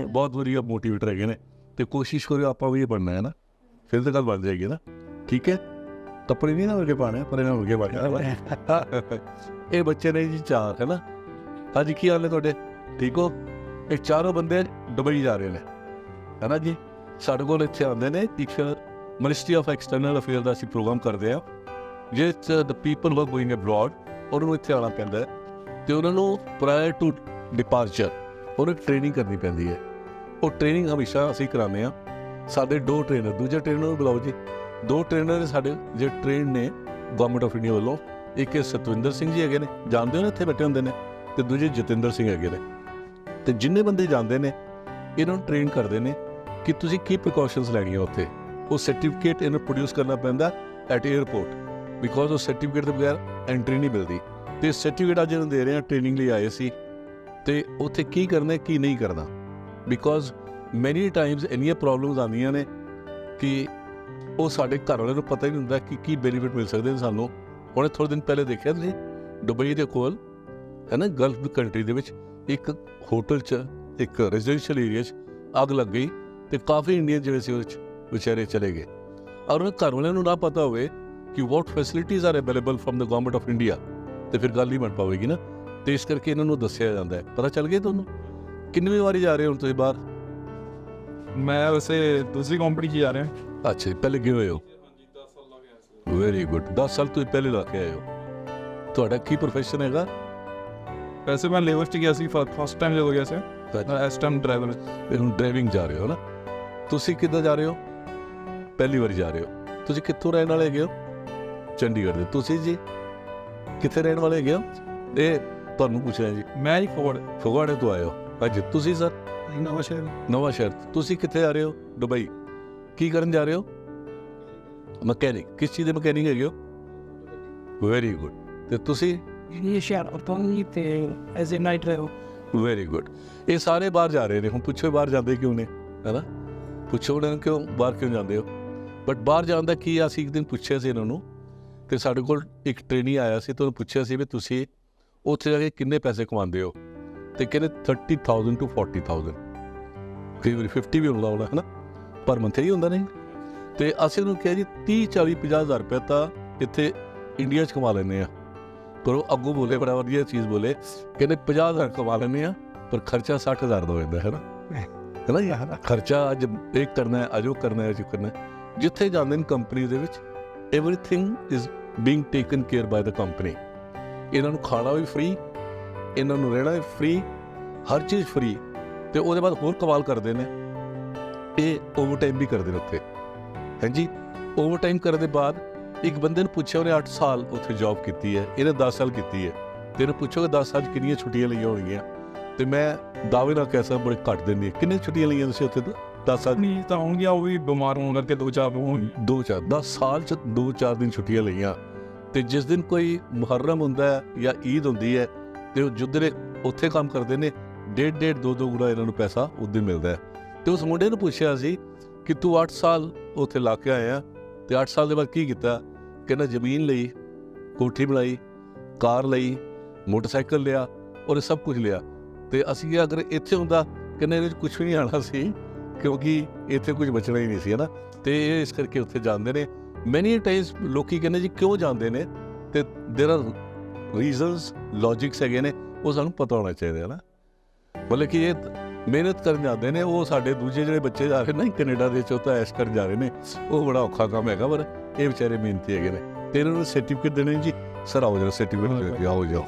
ਬਹੁਤ ਵਧੀਆ ਮੋਟੀਵੇਟਰ ਹੈਗੇ ਨੇ। ਤੇ ਕੋਸ਼ਿਸ਼ ਕਰਿਓ ਆਪਾਂ ਵੀ ਇਹ ਬਣਨਾ ਹੈ ਨਾ, ਫਿਰ ਤਾਂ ਗੱਲ ਬਣ ਜਾਏਗੀ ਨਾ, ਠੀਕ ਹੈ। ਕੱਪੜੇ ਨਹੀਂ ਨਾ ਵਰਗੇ ਪਾਣੇ, ਪਰ ਇਹਨਾਂ ਵਰਗੇ ਪਾਣੇ। ਇਹ ਬੱਚੇ ਨੇ ਜੀ 4, ਹੈ ਨਾ। ਅੱਜ ਕੀ ਹਾਲ ਹੈ ਤੁਹਾਡੇ, ਠੀਕ ਹੋ? ਇਹ ਚਾਰੋਂ ਬੰਦੇ ਦੁਬਈ ਜਾ ਰਹੇ ਨੇ, ਹੈ ਨਾ ਜੀ। ਸਾਡੇ ਕੋਲ ਇੱਥੇ ਆਉਂਦੇ ਨੇ, ਇੱਕ ਮਿਨਿਸਟਰੀ ਆਫ ਐਕਸਟਰਨਲ ਅਫੇਅਰ ਦਾ ਅਸੀਂ ਪ੍ਰੋਗਰਾਮ ਕਰਦੇ ਹਾਂ, ਜਿਸ 'ਚ the people who are going abroad, ਉਹਨਾਂ ਨੂੰ ਇੱਥੇ ਆਉਣਾ ਪੈਂਦਾ ਹੈ। ਅਤੇ ਉਹਨਾਂ ਨੂੰ ਪ੍ਰਾਇਰ ਟੂ ਡਿਪਾਰਚਰ ਉਹਨੂੰ ਟ੍ਰੇਨਿੰਗ ਕਰਨੀ ਪੈਂਦੀ ਹੈ। ਉਹ ਟ੍ਰੇਨਿੰਗ ਹਮੇਸ਼ਾ ਅਸੀਂ ਕਰਾਉਂਦੇ ਹਾਂ। ਸਾਡੇ 2 ਟ੍ਰੇਨਰ, ਦੂਜੇ ਟ੍ਰੇਨਰ ਨੂੰ ਬੁਲਾਓ ਜੀ। 2 ਟ੍ਰੇਨਰ ਸਾਡੇ ਜਿਹੜੇ ਟ੍ਰੇਨ ਨੇ ਗਵਰਨਮੈਂਟ ਆਫ ਇੰਡੀਆ ਵੱਲੋਂ, ਇੱਕ ਸਤਵਿੰਦਰ ਸਿੰਘ ਜੀ ਹੈਗੇ ਨੇ, ਜਾਣਦੇ ਹੋ ਨਾ, ਇੱਥੇ ਬੈਠੇ ਹੁੰਦੇ ਨੇ, ਅਤੇ ਦੂਜੇ ਜਤਿੰਦਰ ਸਿੰਘ ਹੈਗੇ ਨੇ। ਅਤੇ ਜਿੰਨੇ ਬੰਦੇ ਜਾਂਦੇ ਨੇ ਇਹਨਾਂ ਨੂੰ ਟ੍ਰੇਨ ਕਰਦੇ ਨੇ ਕਿ ਤੁਸੀਂ ਕੀ ਪ੍ਰੀਕਾਸ਼ਨਸ ਲੈਣੀਆਂ ਉੱਥੇ। ਉਹ ਸਰਟੀਫਿਕੇਟ ਇਹਨੂੰ ਪ੍ਰੋਡਿਊਸ ਕਰਨਾ ਪੈਂਦਾ ਐਟ ਏਅਰਪੋਰਟ, ਬਿਕੋਜ਼ ਉਹ ਸਰਟੀਫਿਕੇਟ ਦੇ ਬਗੈਰ ਐਂਟਰੀ ਨਹੀਂ ਮਿਲਦੀ। ਅਤੇ ਸਰਟੀਫਿਕੇਟ ਅੱਜ ਇਹਨੂੰ ਦੇ ਰਹੇ ਹਾਂ, ਟ੍ਰੇਨਿੰਗ ਲਈ ਆਏ ਸੀ। ਅਤੇ ਉੱਥੇ ਕੀ ਕਰਨਾ ਕੀ ਨਹੀਂ ਕਰਨਾ, ਬਿਕੋਜ਼ ਮੈਨੀ ਟਾਈਮਸ ਇੰਨੀਆਂ ਪ੍ਰੋਬਲਮਸ ਆਉਂਦੀਆਂ ਨੇ ਕਿ ਉਹ ਸਾਡੇ ਘਰ ਵਾਲਿਆਂ ਨੂੰ ਪਤਾ ਹੀ ਨਹੀਂ ਹੁੰਦਾ ਕਿ ਕੀ ਬੈਨੀਫਿਟ ਮਿਲ ਸਕਦੇ ਨੇ ਸਾਨੂੰ। ਹੁਣੇ ਥੋੜ੍ਹੇ ਦਿਨ ਪਹਿਲੇ ਦੇਖਿਆ ਤੁਸੀਂ, ਦੁਬਈ ਦੇ ਕੋਲ ਹੈ ਨਾ, ਗਲਫ ਕੰਟਰੀ ਦੇ ਵਿੱਚ ਇੱਕ ਹੋਟਲ 'ਚ, ਇੱਕ ਰੈਜ਼ੀਡੈਂਸ਼ੀਅਲ ਏਰੀਆ 'ਚ ਅੱਗ ਲੱਗ ਗਈ ਅਤੇ ਕਾਫੀ ਇੰਡੀਅਨ ਜਿਹੜੇ ਸੀ ਉਹਦੇ 'ਚ ਵਿਚਾਰੇ ਚਲੇ ਗਏ। ਔਰ ਉਹਨਾਂ ਘਰ ਵਾਲਿਆਂ ਨੂੰ ਨਾ ਪਤਾ ਹੋਵੇ ਕਿ what facilities are available from the government of India, ਅਤੇ ਫਿਰ ਗੱਲ ਨਹੀਂ ਬਣ ਪਾਵੇਗੀ ਨਾ। ਅਤੇ ਇਸ ਕਰਕੇ ਇਹਨਾਂ ਨੂੰ ਦੱਸਿਆ ਜਾਂਦਾ ਹੈ। ਪਤਾ ਚੱਲ ਗਿਆ ਤੁਹਾਨੂੰ? ਕਿੰਨੀ ਵਾਰੀ ਜਾ ਰਹੇ ਹੋ ਹੁਣ ਤੁਸੀਂ ਬਾਹਰ? ਮੈਂ ਵੈਸੇ ਦੂਸਰੀ ਕੰਪਨੀ 'ਚ ਜਾ ਰਿਹਾ। ਅੱਛਾ ਜੀ, ਪਹਿਲੇ ਗਏ ਹੋਏ ਹੋ? Very good. 10 ਸਾਲ ਤੁਸੀਂ ਪਹਿਲੇ ਲਾ ਕੇ ਆਏ ਹੋ। ਤੁਹਾਡਾ ਕੀ ਪ੍ਰੋਫੈਸ਼ਨ ਹੈਗਾ? ਵੈਸੇ ਮੈਂ ਲੇਬਰ 'ਚ ਗਿਆ ਸੀ, ਫਸਟ ਟਾਈਮ ਜਦੋਂ ਗਿਆ ਸੀ, ਇਸ ਟਾਈਮ ਡਰਾਈਵਰ। ਹੁਣ ਡਰਾਈਵਿੰਗ ਜਾ ਰਹੇ ਹੋ ਨਾ? ਤੁਸੀਂ ਕਿੱਦਾਂ ਜਾ ਰਹੇ ਹੋ? ਪਹਿਲੀ ਵਾਰੀ ਜਾ ਰਹੇ ਹੋ। ਤੁਸੀਂ ਕਿੱਥੋਂ ਰਹਿਣ ਵਾਲੇ ਹੈਗੇ ਹੋ? ਚੰਡੀਗੜ੍ਹ ਦੇ। ਤੁਸੀਂ ਜੀ ਕਿੱਥੇ ਰਹਿਣ ਵਾਲੇ ਹੈਗੇ ਹੋ? ਇਹ ਤੁਹਾਨੂੰ ਪੁੱਛ ਰਿਹਾ ਜੀ। ਮੈਂ ਜੀ ਫਗਵਾੜੇ ਤੋਂ ਆਏ ਹੋ? ਹਾਂਜੀ। ਤੁਸੀਂ ਸਰ? ਨਵਾਂ ਸ਼ਹਿਰ। ਨਵਾਂ ਸ਼ਹਿਰ। ਤੁਸੀਂ ਕਿੱਥੇ ਜਾ ਰਹੇ ਹੋ? ਦੁਬਈ। ਕੀ ਕਰਨ ਜਾ ਰਹੇ ਹੋ? ਮਕੈਨਿਕ। ਕਿਸ ਚੀਜ਼ ਦੇ ਮਕੈਨਿਕ ਹੈਗੇ ਹੋ? Very good. ਅਤੇ ਤੁਸੀਂ? ये शेयर होता हूँ तो as a night driver. Very good. ਇਹ ਸਾਰੇ ਬਾਹਰ ਜਾ ਰਹੇ ਨੇ। ਹੁਣ ਪੁੱਛੋ ਬਾਹਰ ਜਾਂਦੇ ਕਿਉਂ ਨੇ, ਹੈ ਨਾ? ਪੁੱਛੋ ਉਹਨਾਂ ਨੂੰ ਕਿਉਂ ਬਾਹਰ ਕਿਉਂ ਜਾਂਦੇ ਹੋ। ਬਟ ਬਾਹਰ ਜਾਣ ਦਾ ਕੀ, ਅਸੀਂ ਇੱਕ ਦਿਨ ਪੁੱਛਿਆ ਸੀ ਇਹਨਾਂ ਨੂੰ, ਅਤੇ ਸਾਡੇ ਕੋਲ ਇੱਕ ਟ੍ਰੇਨੀ ਆਇਆ ਸੀ, ਅਤੇ ਉਹਨੂੰ ਪੁੱਛਿਆ ਸੀ ਵੀ ਤੁਸੀਂ ਉੱਥੇ ਜਾ ਕੇ ਕਿੰਨੇ ਪੈਸੇ ਕਮਾਉਂਦੇ ਹੋ, ਅਤੇ ਕਹਿੰਦੇ 30,000 to 40,000, ਕਈ ਵਾਰੀ 50 ਵੀ ਹੁੰਦਾ ਹੈ ਨਾ, ਪਰ ਮੰਥ ਹੀ ਹੁੰਦਾ ਨਹੀਂ। ਅਤੇ ਅਸੀਂ ਉਹਨੂੰ ਕਿਹਾ ਜੀ 30, 40, 50,000 ਰੁਪਏ ਤਾਂ ਇੱਥੇ ਇੰਡੀਆ 'ਚ ਕਮਾ ਲੈਂਦੇ ਹਾਂ। ਪਰ ਉਹ ਅੱਗੋਂ ਬੋਲੇ, ਬੜਾ ਵਧੀਆ ਚੀਜ਼ ਬੋਲੇ, ਕਹਿੰਦੇ 50,000 ਕਮਾ ਲੈਂਦੇ ਹਾਂ, ਪਰ ਖਰਚਾ 60,000 ਦਾ ਹੋ ਜਾਂਦਾ ਹੈ ਨਾ, ਹੈ ਨਾ ਯਾਰ। ਖਰਚਾ ਅੱਜ ਇਹ ਕਰਨਾ ਹੈ, ਅੱਜ ਉਹ ਕਰਨਾ ਹੈ, ਅੱਜ ਉਹ ਕਰਨਾ ਹੈ। ਜਿੱਥੇ ਜਾਂਦੇ ਨੇ ਕੰਪਨੀ ਦੇ ਵਿੱਚ, everything is being taken care bye the company. ਇਹਨਾਂ ਨੂੰ ਖਾਣਾ ਵੀ ਫ੍ਰੀ, ਇਹਨਾਂ ਨੂੰ ਰਹਿਣਾ ਵੀ ਫ੍ਰੀ, ਹਰ ਚੀਜ਼ ਫ੍ਰੀ। ਅਤੇ ਉਹਦੇ ਬਾਅਦ ਹੋਰ ਕਮਾਲ ਕਰਦੇ ਨੇ, ਇਹ ਓਵਰ ਟਾਈਮ ਵੀ ਕਰਦੇ ਨੇ ਉੱਥੇ। ਹਾਂਜੀ। ਓਵਰ ਟਾਈਮ ਕਰਨ ਦੇ ਬਾਅਦ ਇੱਕ ਬੰਦੇ ਨੂੰ ਪੁੱਛਿਆ, ਉਹਨੇ 8 ਸਾਲ ਉੱਥੇ ਜੌਬ ਕੀਤੀ ਹੈ, ਇਹਨੇ 10 ਸਾਲ ਕੀਤੀ ਹੈ, ਅਤੇ ਇਹਨੂੰ ਪੁੱਛੋਗੇ 10 ਸਾਲ 'ਚ ਕਿੰਨੀਆਂ ਛੁੱਟੀਆਂ ਲਈਆਂ ਹੋਣਗੀਆਂ, ਅਤੇ ਮੈਂ ਦਾਅਵੇ ਨਾਲ ਕਹਿ ਸਕਦਾ ਬੜੇ ਘੱਟ ਦਿੰਦੀ ਹੈ। ਕਿੰਨੀਆਂ ਛੁੱਟੀਆਂ ਲਈਆਂ ਤੁਸੀਂ ਉੱਥੇ? 10 ਸਾਲ ਨਹੀਂ ਤਾਂ ਹੋਣਗੀਆਂ, ਉਹ ਵੀ ਬਿਮਾਰ ਹੋਣ ਕਰਕੇ 2-4 ਹੋਣਗੀ। 2-4 10 ਸਾਲ 'ਚ 2-4 ਦਿਨ ਛੁੱਟੀਆਂ ਲਈਆਂ। ਅਤੇ ਜਿਸ ਦਿਨ ਕੋਈ ਮੁਹੱਰਮ ਹੁੰਦਾ ਹੈ ਜਾਂ ਈਦ ਹੁੰਦੀ ਹੈ, ਅਤੇ ਉਹ ਜਿੱਧਰ ਉੱਥੇ ਕੰਮ ਕਰਦੇ ਨੇ, 1.5 2 ਗੁਣਾ ਇਹਨਾਂ ਨੂੰ ਪੈਸਾ ਉਸ ਦਿਨ ਮਿਲਦਾ ਹੈ। ਅਤੇ ਉਸ ਮੁੰਡੇ ਨੂੰ ਪੁੱਛਿਆ ਸੀ ਕਿ ਤੂੰ 8 ਸਾਲ ਉੱਥੇ ਲਾ ਕੇ ਆਇਆ, ਅਤੇ 8 ਸਾਲ ਦੇ ਬਾਅਦ ਕੀ ਕੀਤਾ? ਕਹਿੰਦਾ ਜ਼ਮੀਨ ਲਈ, ਕੋਠੀ ਬਣਾਈ, ਕਾਰ ਲਈ, ਮੋਟਰਸਾਈਕਲ ਲਿਆ, ਔਰ ਇਹ ਸਭ ਕੁਝ ਲਿਆ। ਅਤੇ ਅਸੀਂ ਕਿਹਾ ਅਗਰ ਇੱਥੇ ਹੁੰਦਾ, ਕਹਿੰਦੇ ਇਹਦੇ 'ਚ ਕੁਛ ਵੀ ਨਹੀਂ ਆਉਣਾ ਸੀ, ਕਿਉਂਕਿ ਇੱਥੇ ਕੁਝ ਬਚਣਾ ਹੀ ਨਹੀਂ ਸੀ, ਹੈ ਨਾ। ਅਤੇ ਇਹ ਇਸ ਕਰਕੇ ਉੱਥੇ ਜਾਂਦੇ ਨੇ। ਮੈਨੀ ਟਾਈਮਸ ਲੋਕ ਕਹਿੰਦੇ ਜੀ ਕਿਉਂ ਜਾਂਦੇ ਨੇ, ਅਤੇ ਦੇਰ ਆਰ ਰੀਜ਼ਨਸ, ਲੌਜਿਕਸ ਹੈਗੇ ਨੇ, ਉਹ ਸਾਨੂੰ ਪਤਾ ਹੋਣਾ ਚਾਹੀਦਾ, ਹੈ ਨਾ। ਮਤਲਬ ਕਿ ਇਹ ਮਿਹਨਤ ਕਰਨ ਜਾਂਦੇ ਨੇ। ਉਹ ਸਾਡੇ ਦੂਜੇ ਜਿਹੜੇ ਬੱਚੇ ਜਾ ਰਹੇ ਨੇ ਕੈਨੇਡਾ ਦੇ ਵਿੱਚ, ਉਹ ਤਾਂ ਐਸ਼ ਕਰਨ ਜਾ ਰਹੇ ਨੇ, ਉਹ ਬੜਾ ਔਖਾ ਕੰਮ ਹੈਗਾ, ਪਰ ਇਹ ਵਿਚਾਰੇ ਮਿਹਨਤੀ ਹੈਗੇ ਨੇ। ਅਤੇ ਇਹਨਾਂ ਨੂੰ ਸਰਟੀਫਿਕੇਟ ਦੇਣੇ ਜੀ। ਸਰ ਆਓ ਜਰਾ, ਸਰਟੀਫਿਕੇਟ ਆਓ ਜਾਓ।